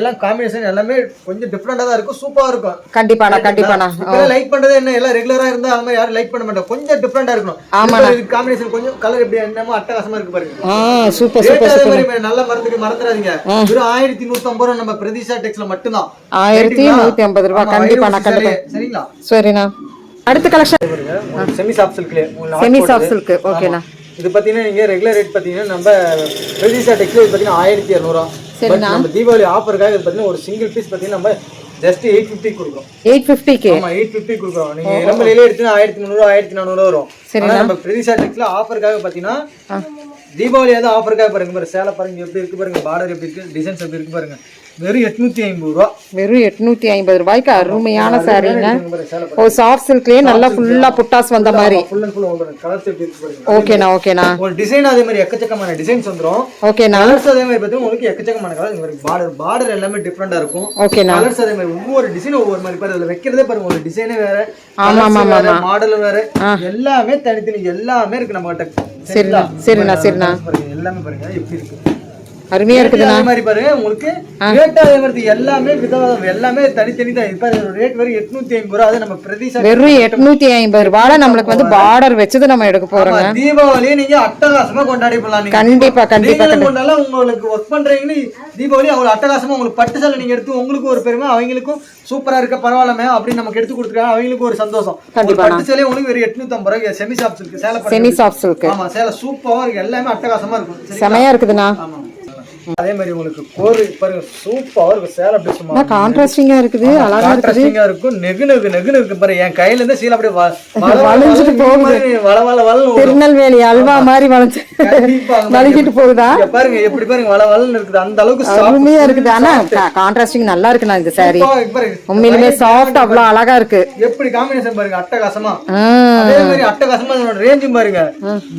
எல்லாம் காம்பினேஷன் எல்லாமே கொஞ்சம் டிஃபரெண்டா தான் இருக்கும். சூப்பரா இருக்கும். கண்டிப்பாண்ணா. லைக் பண்றது என்ன எல்லாம் ரெகுலரா இருந்தா அந்த மாதிரி யாரும் லைக் பண்ண மாட்டாங்க. கொஞ்சம் டிஃபரெண்டா இருக்கணும். ஆமா காம்பினேஷன் கொஞ்சம் கலர் எப்படி என்னமோ அட்டகாசமா இருக்கு பாருங்க. சூப்பர் நல்ல மறந்துடாதீங்க. வெறும் 1150 ரூபாய் நம்ம பிரதிஷா டெக்ஸ்ல மட்டும்தான். 1150 ரூபாய். கண்டிப்பா சரிங்களா? சரிண்ணா. அடுத்த கலெக்ஷன் செமி சாஃப்ட் சில்க். ஓகேண்ணா. இது பாத்தீங்கன்னா நீங்க ரெகுலர் ரேட் பாத்தீங்கன்னா நம்ம பிரதிஷா டெக்ஸ்ல பாத்தீங்கன்னா 1200 ரூபாய். சரிண்ணா. நம்ம தீபாவளி ஆஃபருக்காக இது பாத்தீங்கன்னா ஒரு சிங்கிள் பீஸ் பாத்தீங்கன்னா நம்ம ஜஸ்ட் 850 கொடுக்குறோம். 850 ஆமா 850 கொடுக்குறோம். நீங்க இளம்பலையில எடுத்தீங்கன்னா 1300 ரூபாய் 1400 வரும். சரிண்ணா. நம்ம பிரதிஷா டெக்ஸ்ல ஆஃபருக்காக பாத்தீங்கன்னா தீபாவளி ஏதாவது ஆஃபருக்காக பாருங்க பாருங்க சேலை பாருங்க எப்படி இருக்கு பாருங்க. பார்டர் எப்படி இருக்கு டிசைன்ஸ் எப்படி இருக்கு பாருங்க. வெறும் 850 ரூபாய். வெறும் 850 ரூபாய்க்கு அருமையான சாரீங்க. ஓ சாஃப்ட் சில்க்லயே நல்லா ஃபுல்லா புட்டாஸ் வந்த மாதிரி. ஃபுல் அண்ட் ஃபுல் உங்களுக்கு கலர்ஸ் எப்படி இருக்கு பாருங்க. ஓகேண்ணா. ஒரு டிசைன் அதே மாதிரி எக்கச்சக்கமான டிசைன்ஸ் வந்துரும். ஓகேண்ணா. கலர்ஸ் அதே மாதிரி பார்த்தா உங்களுக்கு எக்கச்சக்கமான கலர் இருக்கு. பார்டர் எல்லாமே டிஃபரெண்டா இருக்கும். ஓகேண்ணா. கலர்ஸ் அதே மாதிரி ஒவ்வொரு டிசைன் ஒவ்வொரு மாதிரி பாருங்க. அதுல வைக்கிறதே பாருங்க ஒரு டிசைனே வேற. ஆமா மாடல் வேற. எல்லாமே தனித்தனி எல்லாமே இருக்கு நம்ம கிட்ட. சரிண்ணா. எல்லாமே பாருங்க எப்படி இருக்கு. அருமையா இருக்குது. அதே மாதிரி பாருங்க உங்களுக்கு ரேட் அதே மாதிரி எல்லாமே விதவிதம் எல்லாமே தனித்தனி தான். இப்ப ரேட் வெறும் 850 ரூபாய். அது நம்ம பிரதிஷா வெறும் 850 ரூபாய் நம்மளுக்கு வந்து பார்டர் வெச்சது நம்ம எடுக்க போறோம். தீபாவளியை நீங்க அட்டகாசமா கொண்டாடி போலாம். கண்டிப்பா கொண்டாடலாம். உங்களுக்கு ஒர்க் பண்றீங்கன்னு தீபாவளி அவ்வளவு அட்டகாசமா உங்களுக்கு பட்டு சேலை நீங்க எடுத்து உங்களுக்கு ஒரு பெருமை அவங்களுக்கும் சூப்பரா இருக்க பரவாயில்லமே அப்படின்னு நமக்கு எடுத்து கொடுத்துருக்காங்க. அவங்களுக்கு ஒரு சந்தோஷம். பட்டு சேலை உங்களுக்கு வெறும் 850 ரூபாய். செமி சாஃப்ட் சில்க் சேலை. Semi soft silk. ஆமா சேலை சூப்பரா இருக்கு. எல்லாமே அட்டகாசமா இருக்கும். செமையா இருக்குதுண்ணா. அதே மாதிரி உங்களுக்கு கோரு பாருங்க சூப்பரா இருக்கு. சேலை அப்படி சும்மா கான்ட்ராஸ்டிங்கா இருக்குது. அழகா இருக்குது. கான்ட்ராஸ்டிங்கா இருக்கும். நெகு இருக்கு பாருங்க. என் கையில இருந்து சீலை அப்படியே வளைஞ்சிட்டு போகுது. வள திருநெல்வேலி அல்வா மாதிரி வளைஞ்சிட்டு போகுதா பாருங்க. எப்படி பாருங்க வளன்னு இருக்குது. அந்த அளவுக்கு அருமையா இருக்குது. ஆனா கான்ட்ராஸ்டிங் நல்லா இருக்குண்ணா இந்த சாரி. உண்மையிலுமே சாஃப்ட் அவ்வளவு அழகா இருக்கு. எப்படி காம்பினேஷன் பாருங்க அட்டகாசமா. அதே மாதிரி அட்டகாசமா ரேஞ்சும் பாருங்க.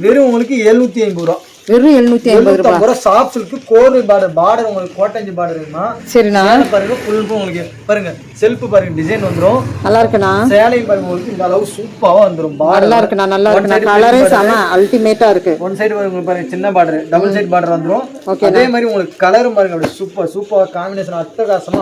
வெறும் உங்களுக்கு 750 ரூபாய். வெறும் 750 ரூபாய். சாஃப்ட் சில்க் கோர் பார்டர் உங்களுக்கு கோட்டஞ்சி பார்டர் இருக்குமா. சரிண்ணா. பாருங்க ஃபுல் உங்களுக்கு பாருங்க செல்ஃப் பாருங்க டிசைன் வந்துரும். நல்லா இருக்குண்ணா. சேலையும் பாருங்க உங்களுக்கு இந்த அளவு சூப்பரா வந்துரும். நல்லா இருக்குண்ணா. நல்லா இருக்குண்ணா. கலரே செம அல்டிமேட்டா இருக்கு. ஒன் சைடு உங்களுக்கு பாருங்க சின்ன பார்டர் டபுள் சைடு பார்டர் வந்துரும். அதே மாதிரி உங்களுக்கு கலரும் பாருங்க அப்படியே சூப்பர் காம்பினேஷன் அட்டகாசமா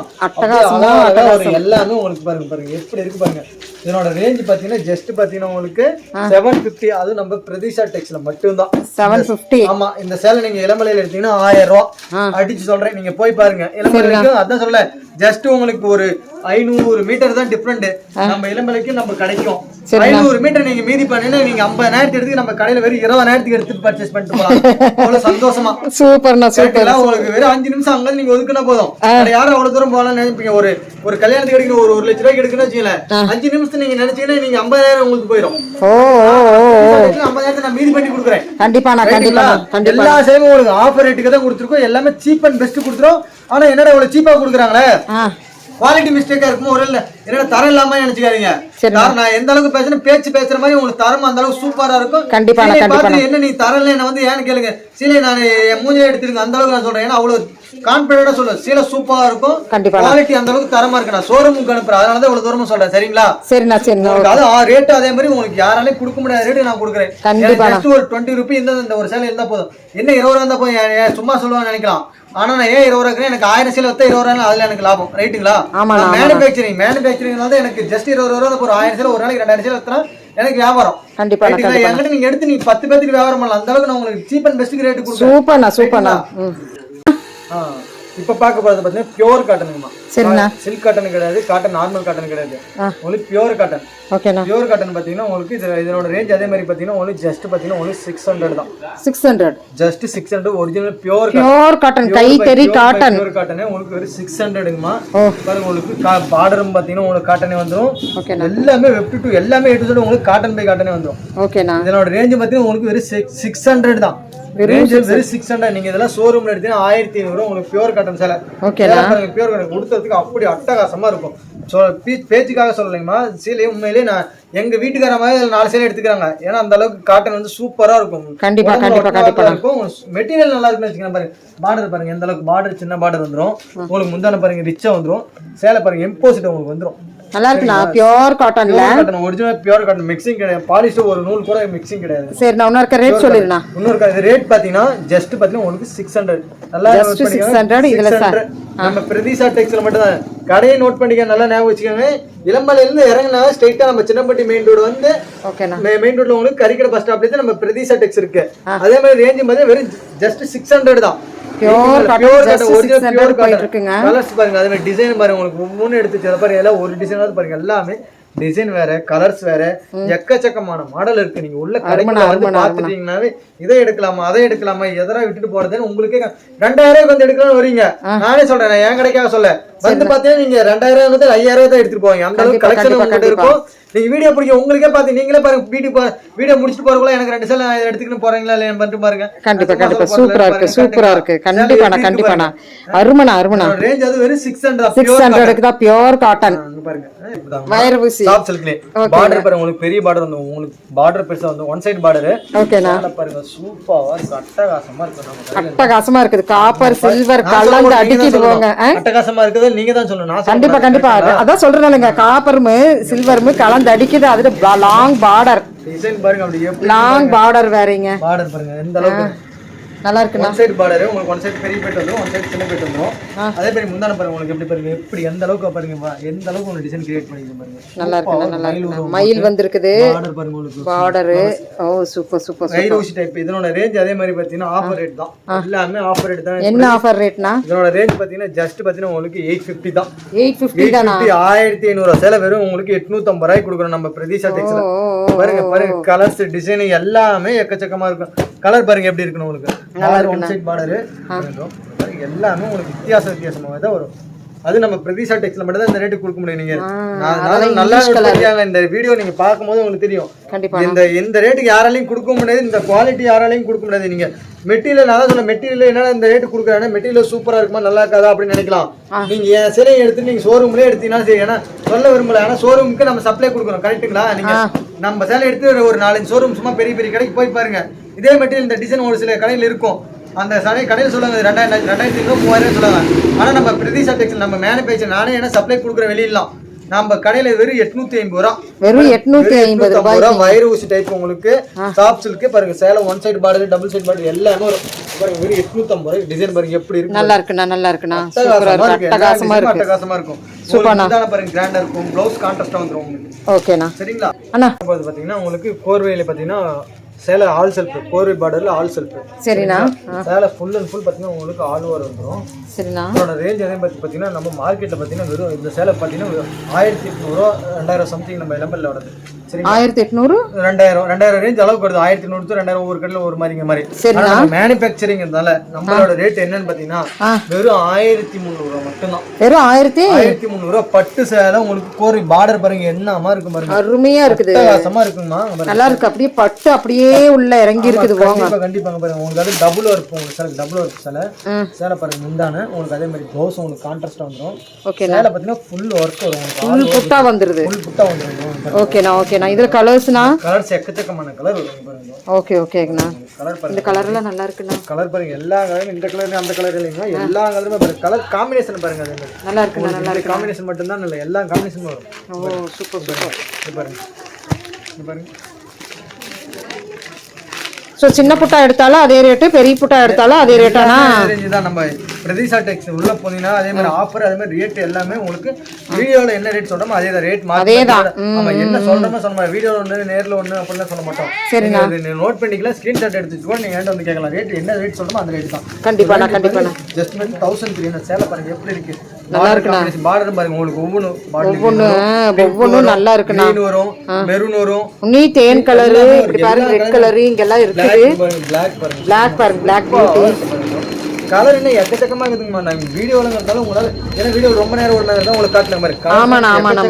எல்லாமே உங்களுக்கு பாருங்க எப்படி இருக்கு பாருங்க. இதனோட ரேஞ்ச் பாத்தீங்கன்னா ஜஸ்ட் பாத்தீங்கன்னா உங்களுக்கு 750. அது நம்ம பிரதிஷா டெக்ஸ்ல மட்டும் தான் 750. ஆமா இந்த சேலை நீங்க இளமலையில எடுத்தீங்கன்னா 1000 ரூபாய் அடிச்சு சொல்றேன். நீங்க போய் பாருங்க இளமலைக்கு. அதான் சொல்ல ஜஸ்ட் உங்களுக்கு ஒரு 500 மீட்டர் தான் டிஃபரெண்ட் நம்ம இளம்பலைக்கு நம்ம கிடைக்கும் 500 மீட்டர் நீங்க மீதி பண்ணீங்கன்னா நீங்க 50,000 எடுத்து நம்ம கடையில வெறும் 20,000 எடுத்து பர்ச்சேஸ் பண்ணிட்டு போலாம் அவ்வளவு சந்தோஷமா சூப்பர்ண்ணா சூப்பர் உங்களுக்கு வெறும் 5 நிமிஷம் அங்க நீங்க ஒதுக்குனா போதும் யாரும் அவ்வளவு தூரம் போகலாம்னு நினைப்பீங்க ஒரு கல்யாணத்துக்கு எடுக்கணும் ஒரு 1 லட்ச ரூபாய்க்கு எடுக்கணும்னு வச்சுக்கல 5 நிமிஷம் நீங்க நினைச்சீங்கன்னா நீங்க 50,000 உங்களுக்கு போயிடும் 50,000 நான் மீதி பண்ணி கொடுக்குறேன் கண்டிப்பா எல்லா சேமும் உங்களுக்கு ஆஃபர் ரேட்டுக்கு தான் கொடுத்துருக்கோம் எல்லாமே சீப் அண்ட் பெஸ்ட் கொடுத்துரும் ஆனா என்னடா இவ்வளவு சீப்பா கொடுக்குறாங்களே குவாலிட்டி மிஸ்டேக்கா இருக்கும் ஒரு என்னடா தரம் இல்லாம நினைச்சுக்காதீங்க நான் எந்த அளவுக்கு பேசுறேன் பேசுற மாதிரி உங்களுக்கு தரம் அந்த அளவுக்கு சூப்பரா இருக்கும் கண்டிப்பா என்ன நீ தரல என்ன வந்து ஏன்னு கேளுங்க சீலை நான் என் மூஞ்சில எடுத்துருங்க அந்த அளவுக்கு நான் சொல்றேன் ஏன்னா அவ்வளவு கான்பிடண்டா சொல்லுவேன் சீலை சூப்பரா இருக்கும் குவாலிட்டி அந்த அளவுக்கு தரமா இருக்கு நான் ஷோரூமுக்கு அனுப்புறேன் அதனாலதான் இவ்வளவு தூரமா சொல்றேன் சரிங்களா அது ரேட் அதே மாதிரி உங்களுக்கு யாராலையும் கொடுக்க முடியாத ரேட்டு நான் கொடுக்குறேன் ஒரு 20 ரூபி இந்த ஒரு சேலை இருந்தா போதும் என்ன 20 ரூபா இருந்தா போதும் சும்மா சொல்லுவான்னு நினைக்கலாம் ஆனா நான் ஏன் 20 ரூபாய்க்கு எனக்கு 1000 சேலை வச்சா 20 ரூபாய் அதுல எனக்கு லாபம் ரைட்டுங்களா மேனுபேக்சரிங் வந்து எனக்கு ஜஸ்ட் 20 ரூபா ஒரு 1000 சேலை ஒரு நாளைக்கு 2000 சேலை வச்சா எனக்கு வியாபாரம் என்கிட்ட நீங்க எடுத்து நீங்க 10 பேருக்கு வியாபாரம் பண்ணலாம் அந்த அளவுக்கு நான் உங்களுக்கு சீப் அண்ட் பெஸ்ட் ரேட் கொடுக்குறேன் சூப்பர்ண்ணா இப்ப பார்க்க போறது பாத்தீங்கன்னா பியூர் காட்டனுங்கம்மா சரிண்ணா சில்க் காட்டன் கிடையாது காட்டன் நார்மல் காட்டன் கிடையாது உங்களுக்கு பியூர் காட்டன் ஓகேண்ணா பியூர் காட்டன் பாத்தீங்கன்னா உங்களுக்கு இதோட ரேஞ்ச் அதே மாதிரி பாத்தீங்கன்னா உங்களுக்கு ஜஸ்ட் பாத்தீங்கன்னா உங்களுக்கு 600 தான் 600 ஜஸ்ட் 600 ஒரிஜினல் பியூர் காட்டன் கை தெரி காட்டன் பியூர் காட்டன் உங்களுக்கு வெறும் 600ங்கம்மா பாருங்க உங்களுக்கு பார்டரும் பாத்தீங்கன்னா உங்களுக்கு காட்டனே வந்துரும் எல்லாமே வெப் டு எல்லாமே A to Z உங்களுக்கு காட்டன் பை காட்டனே வந்துரும் ஓகேண்ணா இதோட ரேஞ்ச் பாத்தீங்கன்னா உங்களுக்கு வெறும் 600 தான் வெறும் 600 நீங்க இதெல்லாம் ஷோரூம்ல எடுத்தீங்கன்னா 1500 உங்களுக்கு பியூர் காட்டன் சேலை ஓகேண்ணா பியூர் காட்டன் கொடுத்ததுக்கு அப்படி அட்டகாசமா இருக்கும் பேச்சுக்காக சொல்லலைங்கம்மா சீலை உண்மையிலேயே நான் எங்க வீட்டுக்கார மாதிரி 4 சேலை எடுத்துக்கிறாங்க ஏன்னா அந்த அளவுக்கு காட்டன் வந்து சூப்பரா இருக்கும் கண்டிப்பா இருக்கும் மெட்டீரியல் நல்லா இருக்குன்னு வச்சுக்கோங்க பாருங்க பார்டர் பாருங்க எந்த அளவுக்கு பார்டர் சின்ன பார்டர் வந்துரும் உங்களுக்கு முந்தான பாருங்க ரிச்சா வந்துரும் சேலை பாருங்க எம்போசிட் உங்களுக்கு வந்துரும் நல்லா இருக்குண்ணா பியூர் காட்டன்ல ஒரிஜினல் பியூர் காட்டன் மிக்சிங் கிடையாது பாலிஷ் ஒரு நூல் கூட மிக்சிங் கிடையாது சரி நான் இன்னொரு ரேட் சொல்லிருண்ணா இன்னொரு ரேட் பாத்தீங்கன்னா ஜஸ்ட் பாத்தீங்கன்னா உங்களுக்கு 600 நல்லா 600 இதுல நம்ம பிரதீஷா டெக்ஸ்ல மட்டும் தான் கடையை நோட் பண்ணிக்க நல்லா ஞாபகம் வச்சுக்கோங்க இளம்பலையில இருந்து இறங்கினா ஸ்ட்ரைட்டா நம்ம சின்னப்பட்டி மெயின் ரோடு வந்து மெயின் ரோட்ல உங்களுக்கு கரிக்கடை பஸ் ஸ்டாப்ல நம்ம பிரதீஷா டெக்ஸ் இருக்கு அதே மாதிரி ரேஞ்ச் பாத்தீங்கன்னா வெறும் ஜஸ்ட் 600 தான் பியூர் காட்டன் கலர்ஸ் பாருங்க அதே மாதிரி டிசைன் பாருங்க உங்களுக்கு ஒவ்வொன்னு எடுத்து பாருங்க எல்லாம் ஒரு டிசைனாவது பாருங்க எல்லாமே டிசைன் வேற கலர்ஸ் வேற எக்கச்சக்கமான மாடல் இருக்கு நீங்க உள்ள கடைக்குள்ள வந்து பாத்துட்டீங்கன்னாவே இதை எடுக்கலாமா அதை எடுக்கலாமா எதனா விட்டுட்டு போறதுன்னு உங்களுக்கே 2000 வந்து எடுக்கலாம்னு வரீங்க நானே சொல்றேன் என் கடைக்காக சொல்ல வந்து பாத்தீங்கன்னா நீங்க 2000 வந்து 5000 தான் எடுத்துட்டு போவீங்க அந்த அளவுக்கு கலெக்ஷன் உங்ககிட்ட இருக்கும் நீங்க வீடியோ பிடிக்கும் உங்களுக்கே பாத்து நீங்களே பாருங்க வீடியோ முடிச்சிட்டு போறதுக்குள்ள எனக்கு 2 சேலை எடுத்துக்கிட்டு போறீங்களா இல்ல பண்ணிட்டு பாருங்க கண்டிப்பா சூப்பரா இருக்கு கண்டிப்பா அருமனா ரேஞ்ச் அது வெறும் 600 தான் பியூர் காட்டன் பாருங்க வயர் ஊசி சாஃப்ட் சில்க்ல பார்டர் பாருங்க உங்களுக்கு பெரிய பார்டர் வந்து உங்களுக்கு பார்டர் பெருசா வந்து ஒன் சைடு பார்டர் ஓகேனா பாருங்க சூப்பரா இருக்கு அட்டகாசமா இருக்குது காப்பர் சில்வர் கலந்து அடிக்குது போங்க அட்டகாசமா இருக்குது நீங்க தான் சொல்லணும் நான் கண்டிப்பா அதான் சொல்றேன்லங்க காப்பரும் சில்வரும் கலந்து அடிக்குது அது லாங் பார்டர் டிசைன் பாருங்க அப்படியே லாங் பார்டர் வேறங்க பார்டர் பாருங்க எந்த அளவுக்கு நல்லா இருக்கு ஒன் சைடு பார்டர் உங்களுக்கு ஒன் சைடு பெரிய பெட் வந்து ஒன் சைடு சின்ன பெட் வந்து அதே மாதிரி முந்தான பாருங்க உங்களுக்கு எப்படி பாருங்க எப்படி எந்த அளவுக்கு பாருங்க எந்த அளவுக்கு ஒரு டிசைன் கிரியேட் பண்ணிருக்கீங்க பாருங்க நல்லா இருக்கு மயில் வந்திருக்குது பார்டர் பாருங்க உங்களுக்கு பார்டர் ஓ சூப்பர் ரைட் ஊசி டைப் இதனோட ரேஞ்ச் அதே மாதிரி பாத்தீங்கன்னா ஆஃபர் ரேட் தான் எல்லாமே ஆஃபர் ரேட் தான் என்ன ஆஃபர் ரேட்னா இதனோட ரேஞ்ச் பாத்தீங்கன்னா ஜஸ்ட் பாத்தீங்கன்னா உங்களுக்கு 850 தான் 850 தானா 1500 சேலை வெறும் உங்களுக்கு 850 ரூபாய் கொடுக்குறோம் நம்ம பிரதீஷா டெக்ஸ்ல பாருங்க கலர்ஸ் டிசைன் எல்லாமே எக்கச்சக்கமா இருக்கும் கலர் பாருங்க எப்படி இருக்குன்னு உங்களுக்கு ஒன் சைடு பார்டர் எல்லாமே உங்களுக்கு வித்தியாசமா தான் வரும் அது நம்ம பிரதீஷா டெக்ஸ்ல மட்டும் தான் இந்த ரேட்டு கொடுக்க முடியும் நீங்க நல்லா இந்த வீடியோ நீங்க பார்க்கும்போது உங்களுக்கு தெரியும் இந்த ரேட்டுக்கு யாராலையும் கொடுக்க முடியாது இந்த குவாலிட்டி யாராலையும் கொடுக்க முடியாது நீங்க மெட்டீரியல் அதான் சொல்ல மெட்டீரியல் என்னன்னா இந்த ரேட்டு கொடுக்குறாங்க மெட்டீரியல் சூப்பரா இருக்குமா நல்லா இருக்காதா அப்படின்னு நினைக்கலாம் நீங்க என் சிலையை எடுத்து நீங்க ஷோரூம்லயே எடுத்தீங்கன்னா சரி ஏன்னா சொல்ல விரும்பல ஆனா ஷோரூமுக்கு நம்ம சப்ளை கொடுக்கணும் கரெக்டுங்களா நீங்க நம்ம சேலை எடுத்து ஒரு 4-5 ஷோரூம் சும்மா பெரிய கடைக்கு போய் பாருங்க இதே மெட்டீரியல் இந்த டிசைன் ஒரு சில கடையில் இருக்கும் அந்த கடையில் சொல்லுவாங்க 2500 3000 சொல்லுவாங்க ஆனா நம்ம பிரதீஷா டெக்ஸ்டைல் நம்ம மேனுஃபேக்சர் நானே என்ன சப்ளை கொடுக்குற வெளியிடலாம் நம்ம கடையில வெறும் 850 ரூபா வெறும் 850 ரூபாய் வயர் ஊசி டைப் உங்களுக்கு சாஃப்ட் சில்க் பாருங்க சேலை one side border double side border எல்லாமே பாருங்க வெறும் 850 ரூபாய் டிசைன் பாருங்க எப்படி இருக்கு நல்லா இருக்குண்ணா சூப்பரா இருக்கு அட்டகாசமா இருக்கும் சூப்பர்ண்ணா பாருங்க கிராண்டா இருக்கும் ப்ளவுஸ் கான்ட்ராஸ்டா வந்துரும் உங்களுக்கு ஓகேண்ணா சரிங்களா அண்ணா பாத்தீங்கன்னா உங்களுக்கு கோர்வையில பாத்தீங்கன்னா சேலை ஆல் செல்ஃப் கோர்வை பார்டர்ல ஆல் செல்ஃப். சரிண்ணா. சேலை ஃபுல் அண்ட் ஃபுல் பார்த்தீங்கன்னா உங்களுக்கு ஆல் ஓவர் வந்துடும். சரிண்ணா. இதோட ரேஞ்ச் அதே மாதிரி பார்த்தீங்கன்னா நம்ம மார்க்கெட்டில் பார்த்தீங்கன்னா வெறும் இந்த சேலை பார்த்தீங்கன்னா 1800 2000 சம்திங் நம்ம எலம்பல்ல வருது. சரி 1800 2000 ரேஞ்ச் அளவுக்கு வருது. 1800 to 2000 ஒவ்வொரு கடையில் ஒரு மாதிரிங்க மாதிரி. சரிண்ணா. மேனுஃபேக்சரிங்கிறதால நம்மளோட ரேட் என்னன்னு பார்த்தீங்கன்னா வெறும் 1300 மட்டும்தான். வெறும் 1300 பட்டு சேலை உங்களுக்கு கோரி பார்டர் பாருங்க என்னமா இருக்கு பாருங்க. அருமையா இருக்குது. அட்டகாசமா இருக்குமா. நல்லா இருக்கு. அப்படியே பட்டு அப்படியே உள்ள இறங்கி இருக்குது. கண்டிப்பாங்க பாருங்க. உங்களுக்கு அது டபுள் ஒர்க் உங்களுக்கு சேலை டபுள் ஒர்க் சேலை பாருங்க முந்தான உங்களுக்கு அதே மாதிரி ப்ளவுஸ் உங்களுக்கு கான்ட்ராஸ்டா வந்துரும். ஓகே. சேலை பார்த்தீங்கன்னா ஃபுல் ஒர்க் வரும். ஃபுல் புட்டா வந்துருது. ஃபுல் புட்டா வந்துரும். ஓகேண்ணா. ஓகேண்ணா. இதுல கலர்ஸ்னா கலர்ஸ் எக்கச்சக்கமான கலர் வரும் பாருங்க. ஓகே ஓகேங்கண்ணா. கலர் பாருங்க. இந்த கலர் எல்லாம் நல்லா இருக்குண்ணா. கலர் பாருங்க. எல்லா கலரும் இந்த கலர் அந்த கலர் இல்லைங்க. எல்லா கலருமே பாருங்க. கலர் காம்பினேஷன் பாருங்க. அதே மாதிரி நல்லா இருக்குண்ணா. நல்லா இருக்கு. காம்பினேஷன் மட்டும் தான் இல்ல எல்லா காம்பினேஷனும் வரும். ஓ சூப்பர் சூப்பர். இது பாருங்க. இது பாருங்க. ஸோ சின்ன புட்டா எடுத்தாலும் அதே ரேட்டு, பெரிய புட்டா எடுத்தாலும் அதே ரேட்டானா? இதுதான் நம்ம பிரதிஷா டெக்ஸ் உள்ள போனீங்கன்னா அதே மாதிரி ஆஃபர் அதே மாதிரி ரேட் எல்லாமே உங்களுக்கு வீடியோவில் என்ன ரேட் சொல்றோமோ அதே தான் ரேட் மாற்றி. நம்ம என்ன சொல்றோமோ சொன்ன வீடியோவில் ஒன்று நேரில் ஒன்று அப்படிலாம் சொல்ல மாட்டோம். சரிண்ணா. நோட் பண்ணிக்கலாம். ஸ்க்ரீன்ஷாட் எடுத்துக்கோ. நீங்கள் என்கிட்ட வந்து கேட்கலாம். ரேட் என்ன ரேட் சொல்றோமோ அந்த ரேட் தான். கண்டிப்பாண்ணா கண்டிப்பாண்ணா. ஜஸ்ட் 1300 சேலை பாருங்க எப்படி இருக்கு. நல்லா இருக்குண்ணா. பார்டர் பாருங்க உங்களுக்கு ஒவ்வொன்றும் நல்லா இருக்குண்ணா. வரும் மெரூன் வரும். நீ தேன் கலர் இப்படி பாருங்க. ரெட் கலர் இங்கெல்லாம் இருக்குது. பிளாக் பாருங்க. பிளாக் பாருங்க. பிளாக் பியூட்டி கலர் என்ன எக்கச்சக்கமா இருக்குதுங்கம்மா. நான் வீடியோல இருந்தாலும் உங்களால ஏன்னா வீடியோ ரொம்ப நேரம் ஒரு நேரம் தான் உங்களுக்கு காட்டுற மாதிரி. ஆமாண்ணா ஆமாண்ணா.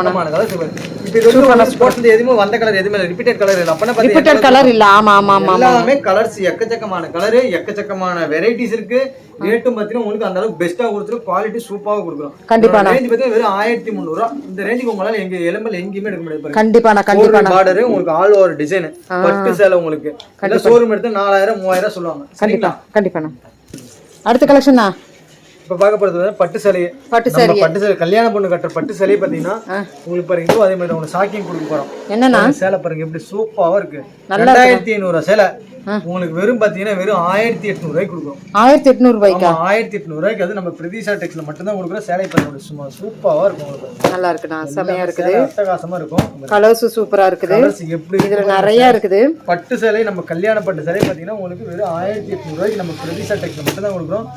ஸ்போர்ட்ஸ் எதுவுமே வந்த கலர் எதுவுமே ரிப்பீட்டட் கலர் இல்ல. அப்பனா ரிப்பீட்டட் கலர் இல்ல. ஆமா ஆமா ஆமா. எல்லாமே கலர்ஸ் எக்கச்சக்கமான கலர் எக்கச்சக்கமான வெரைட்டிஸ் இருக்கு. ரேட்டும் பாத்தீங்கன்னா உங்களுக்கு அந்த அளவுக்கு பெஸ்டா கொடுத்துரும். குவாலிட்டி சூப்பராக கொடுக்குறோம். கண்டிப்பா. ரேஞ்ச் பாத்தீங்கன்னா வெறும் 1300. இந்த ரேஞ்சுக்கு உங்களால எங்க எலம்பல் எங்கேயுமே எடுக்க முடியாது. கண்டிப்பா கண்டிப்பா. பார்டர் உங்களுக்கு ஆல் ஓவர் டிசைன் பட்டு சேலை உங்களுக்கு ஷோரூம் எடுத்து 4000 3000 சொல்லுவாங்க. கண்டிப்பா கண்டிப்பாண்ணா. அடுத்த கலெக்ஷனா இப்ப பார்க்க போறது பட்டு சேலை. பட்டு சேலை கல்யாண பொண்ணு கட்டுற பட்டு சேலை பாத்தீங்கன்னா உங்களுக்கு பாருங்க அதே மாதிரி உங்களுக்கு சாக்கிங் கொடுக்க போறோம். என்னன்னா சேலை பாருங்க எப்படி சூப்பரா இருக்கு. 2500 சேலை உங்களுக்கு வெறும் பாத்தீங்கன்னா வெறும் 1800 ரூபாய்க்கு கொடுக்கும். 1800 ரூபாய்க்கு 1800 ரூபாய்க்கு அது நம்ம பிரதிஷா டெக்ஸ்ல மட்டும் தான் கொடுக்குற சேலை பாருங்க. சும்மா சூப்பரா இருக்கும். உங்களுக்கு நல்லா இருக்குண்ணா. செமையா இருக்குது. அட்டகாசமா இருக்கும். கலர்ஸ் சூப்பரா இருக்குது. எப்படி இதுல நிறைய இருக்குது. பட்டு சேலை நம்ம கல்யாண பட்டு சேலை பாத்தீங்கன்னா உங்களுக்கு வெறும் 1800 ரூபாய்க்கு நம்ம பிரதிஷா டெக்ஸ்ல மட்டும் தான் கொடுக்குறோம்.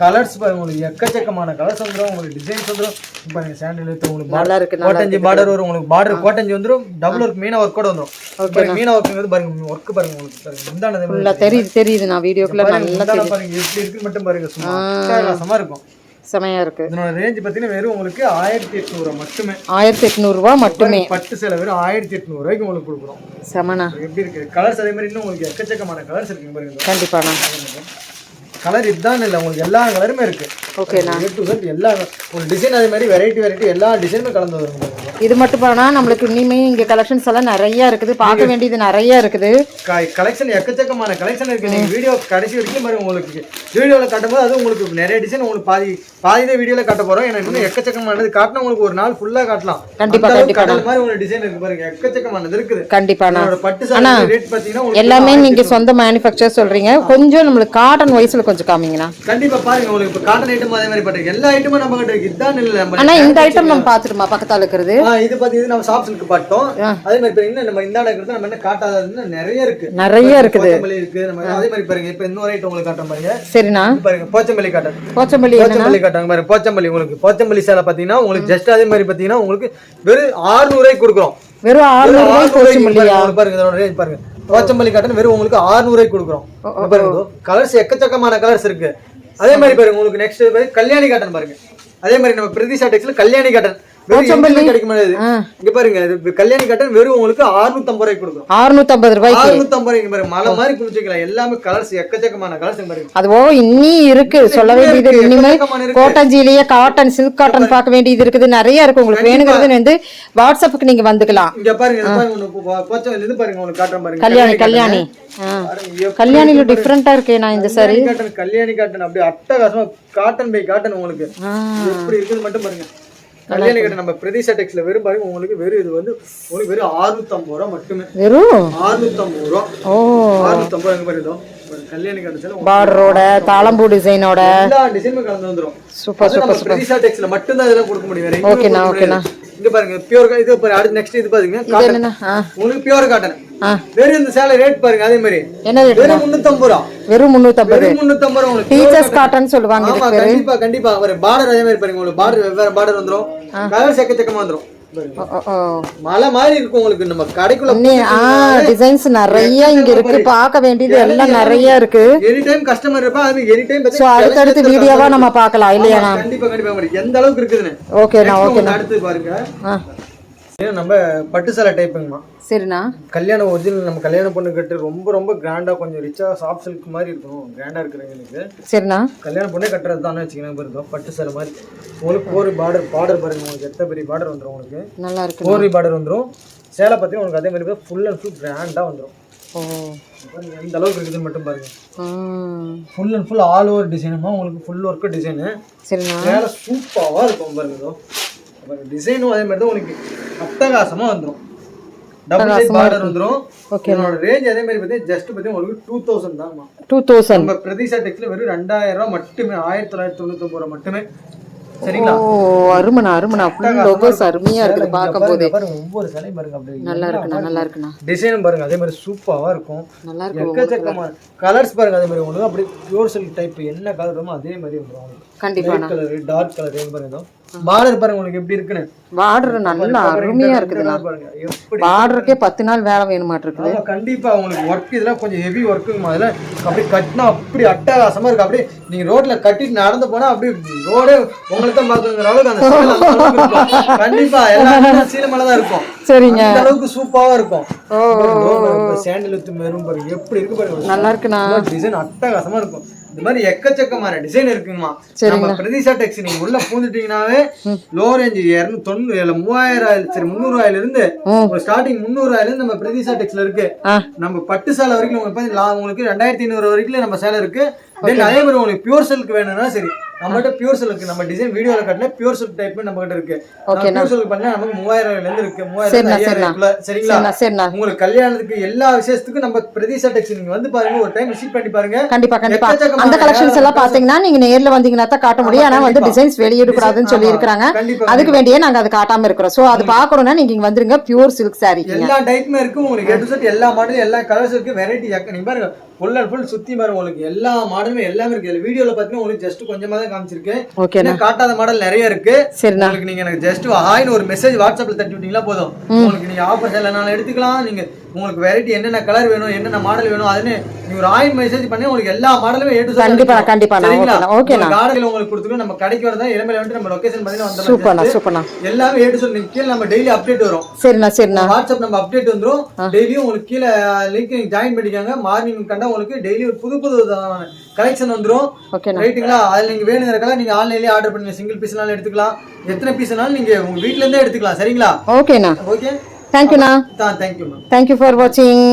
கலர்ஸ் பாருங்க உங்களுக்கு எக்கச்சக்கமான கலர்ஸ் வந்துடும். உங்களுக்கு டிசைன்ஸ் வந்துடும். பாருங்க சாண்டில் எடுத்து உங்களுக்கு நல்லா இருக்கு. கோட்டஞ்சி பார்டர் வரும். உங்களுக்கு பார்டர் கோட்டஞ்சி வந்துடும். டபுள் ஒர்க் மீனா ஒர்க் கூட வந்துடும். மீனா ஒர்க் பாருங்க ஒர்க் பாருங்க உங்களுக்கு பாருங்க இந்த தெரியுது. நான் வீடியோக்குள்ள நல்லா தெரியுது. பாருங்க எப்படி இருக்கு மட்டும் பாருங்க. சும்மா அட்டகாசமா இருக்கும். செமையா இருக்கு. இதோட ரேஞ்ச் பாத்தீங்கன்னா வெறும் உங்களுக்கு 1800 மட்டுமே. 1800 ரூபாய் மட்டுமே. பட்டு சேலை வெறும் 1800 ரூபாய்க்கு உங்களுக்கு கொடுக்குறோம். செமனா எப்படி இருக்கு. கலர்ஸ் அதே மாதிரி இன்னும் உங்களுக்கு எக்கச்சக்கமான கலர்ஸ் இருக்கு பாருங்க. கண்டிப்பாண்ணா. கலர் இதுதான் இல்லை உங்களுக்கு எல்லா கலருமே இருக்கு. ஓகேண்ணா. எல்லா ஒரு டிசைன் அதே மாதிரி வெரைட்டி எல்லா டிசைனுமே கலந்து வரும். இது மட்டும் பண்ணா நம்மளுக்கு இனிமே இங்க கலெக்ஷன்ஸ் எல்லாம் நிறைய இருக்குது. பார்க்க வேண்டியது நிறைய இருக்குது. கலெக்ஷன் எக்கச்சக்கமான கலெக்ஷன் இருக்கு. நீங்க வீடியோ கடைசி வரைக்கும் பாருங்க. உங்களுக்கு வீடியோல காட்டும்போது அது உங்களுக்கு நிறைய டிசைன் உங்களுக்கு பாதிதான் வீடியோல காட்ட போறோம். ஏன்னா இன்னும் எக்கச்சக்கமானது காட்டினா உங்களுக்கு ஒரு நாள் ஃபுல்லா காட்டலாம். கண்டிப்பா கடல் மாதிரி ஒரு டிசைன் இருக்கு பாருங்க. எக்கச்சக்கமானது இருக்குது. கண்டிப்பா. பட்டு சேலை ரேட் பாத்தீங்கன்னா எல்லாமே நீங்க சொந்த மேனுஃபேக்சர் சொல்றீங்க. கொஞ்சம் நம்மளுக்கு காட்டன் வைஸ்ல கொஞ்சம் காமிங்கண்ணா. கண்டிப்பா பாருங்க. உங்களுக்கு இப்ப காட்டன் ஐட்டம் அதே மாதிரி பாருங்க. எல்லா ஐட்டமும் நம்ம கிட்ட இருக்கு. இதான் இல்ல நம்ம. ஆனா இந்த ஐட்டம் நம்ம பாத்துட்டுமா பக்கத்தால இருக்குது. இது பாத்தீங்கன்னா நம்ம ஷாப் சில்க் பாட்டோம். அதே மாதிரி பாத்தீங்கன்னா நம்ம இந்தாட இருக்குது. நம்ம என்ன காட்டாதது நிறைய இருக்கு. நிறைய இருக்குது. போச்சம்பள்ளி இருக்கு. நம்ம அதே மாதிரி பாருங்க. இப்போ இன்னொரு ஐட்டம் உங்களுக்கு காட்டுறேன் பாருங்க. சரிண்ணா. பாருங்க போச்சம்பள்ளி காட்டன். போச்சம்பள்ளி காட்டுறாங்க பாருங்க. போச்சம்பள்ளி உங்களுக்கு போச்சம்பள்ளி சேலை பாத்தீங்கன்னா உங்களுக்கு ஜஸ்ட் அதே மாதிரி பாத்தீங்கன்னா உங்களுக்கு வெறும் 600 ரூபாய்க்கு கொடுக்குறோம். வெறும் 600 ரூபாய்க்கு போச்சம்பள்ளியா பாருங்க. இதோட ரேஞ்ச் பாருங்க. போச்சம்பள்ளி காட்டன் வெறும் உங்களுக்கு 600 ரூபாய்க்கு கொடுக்குறோம். பாருங்க கலர்ஸ் எக்கச்சக்கமான கலர்ஸ் இருக்கு. அதே மாதிரி பாருங்க உங்களுக்கு நெக்ஸ்ட் கல்யாணி காட்டன் பாருங்க. அதே மாதிரி நம்ம பிரதிஷா டெக்ஸ்ல கல்யாணி காட்டன் கிடைக்க முடியாது. இங்க பாருங்க கல்யாணி காட்டன் வெறும் உங்களுக்கு 650 ரூபாய்க்கு கொடுக்கும். 650 ரூபாய்க்கு 650 ரூபாய்க்கு பாருங்க. மலை மாதிரி குடிச்சிக்கலாம். எல்லாமே கலர்ஸ் எக்கச்சக்கமான கலர்ஸ் பாருங்க. அதுவோ இன்னி இருக்கு சொல்ல வேண்டியது. இனிமே கோட்டஞ்சிலேயே காட்டன் சில்க் காட்டன் பார்க்க வேண்டியது இருக்குது. நிறைய இருக்கு. உங்களுக்கு வேணுங்கிறது வந்து வாட்ஸ்அப்புக்கு நீங்க வந்துக்கலாம். இங்க பாருங்க. இது பாருங்க உங்களுக்கு காட்டன் பாருங்க. கல்யாணி கல்யாணில டிஃபரெண்டா இருக்கே. நான் இந்த சாரி கல்யாணி காட்டன் அப்படியே அட்டகாசமா காட்டன் பை காட்டன் உங்களுக்கு எப்படி இருக்குது மட்டும் பாருங்க. கல்யாணி காட்டன் நம்ம பிரதிஷா டெக்ஸ்ல வெறும் பாருங்க. உங்களுக்கு வெறும் இது வந்து உங்களுக்கு வெறும் 650 ரூபாய் மட்டுமே. வெறும் 650 ரூபாய். ஓ 650 ரூபாய் பாருங்க. கல்யாணி காட்டன் பார்டரோட தாளம்பூ டிசைனோட எல்லா டிசைனுமே கலந்து வந்துரும். Super super. பிரதிஷா டெக்ஸ்ல மட்டும் தான் இதெல்லாம் கொடுக்க முடியும். ஓகேண்ணா ஓகேண்ணா. இங்க இங்க பாருங்க பியூர் இது பாருங்க. அடுத்து நெக்ஸ்ட் இது பாருங்க இது என்னன்னா உங்களுக்கு பியூர் காட்டன். வெறும் இந்த சேலை ரேட் பாருங்க அதே மாதிரி என்ன ரேட்? வெறும் 350 ரூபா. வெறும் 350. வெறும் 350 ரூபா உங்களுக்கு. டீச்சர்ஸ் காட்டன் சொல்லுவாங்க. ஆமா கண்டிப்பா கண்டிப்பா. ஒரு பார்டர் அதே மாதிரி பாருங்க உங்களுக்கு பார்டர் வெவ்வேறு பார்டர் வந்துரும். கலர் செக்கச்சக்கமா வந்துரும். மலை மாதிரி இருக்கும் உங்களுக்கு. நம்ம கடைக்குள்ள டிசைன்ஸ் நிறைய இங்க இருக்கு. பார்க்க வேண்டியது எல்லாம் நிறைய இருக்கு. எனி டைம் கஸ்டமர் இருப்பா. அது எனி டைம் சோ அடுத்து வீடியோவா நம்ம பார்க்கலாம் இல்லையா? கண்டிப்பா கண்டிப்பா எந்த அளவுக்கு இருக்குதுன்னு. ஓகேண்ணா ஓகேண்ணா. அடுத்து பாருங்க நம்ம பட்டு சேலை டைப்புங்கம்மா. சரிண்ணா. கல்யாணம் ஒரிஜினல் நம்ம கல்யாணம் பொண்ணு கட்டு ரொம்ப ரொம்ப கிராண்டா கொஞ்சம் ரிச்சா சாஃப்ட் சில்க் மாதிரி இருக்கும். கிராண்டா இருக்கிறவங்களுக்கு சரிண்ணா கல்யாணம் பொண்ணே கட்டுறது தான் வச்சுக்கணும். இருக்கும் பட்டு சேலை மாதிரி உங்களுக்கு கோரி பார்டர் பாருங்க. உங்களுக்கு எத்தனை பெரிய பார்டர் வந்துடும். உங்களுக்கு நல்லா இருக்கு. கோரி பார்டர் வந்துடும். சேலை பார்த்தீங்கன்னா உங்களுக்கு அதே மாதிரி ஃபுல் அண்ட் ஃபுல் கிராண்டா வந்துடும். எந்த அளவுக்கு இருக்குதுன்னு மட்டும் பாருங்க. Full and full all over டிசைனுமா உங்களுக்கு ஃபுல் ஒர்க் டிசைனு. சரிண்ணா சேலை சூப்பராக இருக்கும் பாருங்க. டிசைனும் அதே மாதிரி தான் உங்களுக்கு அட்டகாசமா வந்துடும். டபுள் சைடு பார்டர் வந்துரும். ஓகே என்னோட ரேஞ்ச் அதே மாதிரி பார்த்தீங்கன்னா ஜஸ்ட் பார்த்தீங்கன்னா உங்களுக்கு 2000 தான்மா. 2000 நம்ம பிரதிஷா டெக்ஸ்ல வெறும் 2000 ரூபாய் மட்டுமே. 1999 ரூபாய் மட்டுமே. சரிங்களா? ஓ அருமனா ஃபுல் லோகோஸ் அருமையா இருக்கு பாக்கும்போது. பாருங்க ஒவ்வொரு சேலை பாருங்க அப்படியே நல்லா இருக்குண்ணா. டிசைனும் பாருங்க அதே மாதிரி சூப்பரா இருக்கும். நல்லா இருக்கு. எக்கச்சக்கமா கலர்ஸ் பாருங்க அதே மாதிரி உங்களுக்கு அப்படியே பியூர் சில்க் டைப் என்ன கலர் வருமோ அதே மாதிரி வந்துரும். கண்டிப்பா கலர் டார்க் கலர் பாருங்க. பார்டர் பாருங்க உங்களுக்கு எப்படி இருக்குன்னு. பார்டர் நல்லா அருமையா இருக்குதுண்ணா. பார்டருக்கே 10 நாள் வேலை வேணுமாட்டிருக்கு. கண்டிப்பா உங்களுக்கு ஒர்க் இதெல்லாம் கொஞ்சம் ஹெவி ஒர்க்குங்க. அதெல்லாம் அப்படியே கட்டினா அப்படி அட்டகாசமா இருக்கு. அப்படியே நீங்க ரோட்ல கட்டிட்டு நடந்து போனா அப்படியே ரோடே உங்களுக்கு தான் பாக்குங்கிற அளவுக்கு அந்த கண்டிப்பா எல்லாம் சீல மேல தான் இருக்கும். சரிங்க அந்த அளவுக்கு சூப்பரா இருக்கும். சாண்டல் வித் மெரூன் பாருங்க எப்படி இருக்கு பாருங்க. நல்லா இருக்குண்ணா. டிசைன் அட்டகாசமா இருக்கும். இந்த மாதிரி எக்கச்சக்கமான டிசைன் இருக்குங்கம்மா. நம்ம பிரதிஷா டெக்ஸ் நீங்க உள்ள பூந்துட்டீங்கன்னாவே லோ ரேஞ்ச் 3000 சரி 300 ரூபாயில இருந்து ஸ்டார்டிங் 300 ரூபாயில இருந்து நம்ம பிரதிஷா டெக்ஸ்ல இருக்கு. நம்ம பட்டு சேலை வரைக்கும் உங்களுக்கு 2500 வரைக்கும் நம்ம சேலை இருக்கு. அதே மாதிரி உங்களுக்கு பியூர் சில்க் வேணும்னா சரி நம்மகிட்ட பியூர் சில்க் நம்ம டிசைன் வீடியோல காட்டல பியூர் சில்க் டைப் நம்ம கிட்ட இருக்கு. பியூர் சில்க் பண்ணா நமக்கு 3000 ரூபாயில இருந்து இருக்கு. 3000 சரிங்களா? உங்களுக்கு கல்யாணத்துக்கு எல்லா விசேஷத்துக்கும் நம்ம பிரதிஷா டெக்ஸ் நீங்க வந்து பாருங்க. ஒரு டைம் விசிட் பண்ணி பாருங்க. கண்டிப்பா கண்டிப்பா அந்த கலெக்ஷன்ஸ் எல்லாம் பாத்தீங்கன்னா நீங்க நேர்ல வந்தீங்கன்னா தான் காட்ட முடியும். ஆனா வந்து டிசைன்ஸ் வெளியிட கூடாதுன்னு சொல்லி இருக்காங்க. அதுக்கு வேண்டியே நாங்க அது காட்டாம இருக்கிறோம். சோ அது பாக்கணும்னா நீங்க இங்க வந்துருங்க. பியூர் சில்க் சாரி எல்லா டைப்மே இருக்கு. உங்களுக்கு ஏ டு செட் எல்லா மாடலும் எல்லா கலர்ஸ் இருக்கு. வெரைட்டி நீங்க பாருங்க ஃபுல் அண்ட் ஃபுல் சுத்தி பாருங்க. உங்களுக்கு எல்லா மாடலுமே எல்லாமே இருக்கு. வீடியோல பாத்தீங்கன்னா உங்களுக்கு ஜஸ்ட் கொஞ்சமா தான் காமிச்சிருக்கேன். இன்னும் காட்டாத மாடல் நிறைய இருக்கு. உங்களுக்கு நீங்க எனக்கு ஜஸ்ட் ஹாய்னு ஒரு மெசேஜ் வாட்ஸ்அப்ல தட்டி விட்டீங்களா போதும். உங்களுக்கு நீங்க ஆஃபர்ஸ் எல்லாம் எடுத்துக்கலாம். நீங்க உங்களுக்கு வெரைட்டி என்னென்ன கலர் வேணும் என்னென்ன மாடல் வேணும் அதுன்னு நீங்க ஒரு ஆயின் மெசேஜ் பண்ணி உங்களுக்கு எல்லா மாடலுமே ஏ டு செட் கண்டிப்பா கண்டிப்பா ஓகேண்ணா. கார்டுல உங்களுக்கு கொடுத்துருக்கோம். நம்ம கடைக்கு வரதா இளமையில வந்து நம்ம லொகேஷன் பாத்தீங்கன்னா வந்து சூப்பர்ண்ணா எல்லாமே ஏ டு செட் நீங்க கீழ நம்ம டெய்லி அப்டேட் வரும். சரிண்ணா வாட்ஸ்அப் நம்ம அப்டேட் வந்துரும். டெய்லியும் உங்களுக்கு கீழ லிங்க் நீங்க ஜாயின் பண்ணிக்கங்க. மார்னிங் கண்டா உங்களுக்கு டெய்லி ஒரு புது கலெக்ஷன் வந்துரும். ரைட்டுங்களா? அதுல நீங்க வேணுங்கிறதுக்காக நீங்க ஆன்லைன்லயே ஆர்டர் பண்ணுங்க. சிங்கிள் பீஸ்னாலும் எடுத்துக்கலாம். எத்தனை பீஸ்னாலும் நீங்க உங்க வீட்ல இருந்தே எடுத்துக்கலாம். சரிங்களா? ஓகேண்ணா. ஓகே தேங்க்யூண்ணா. Thank you ma'am. தேங்க்யூ ஃபார் வாட்சிங்.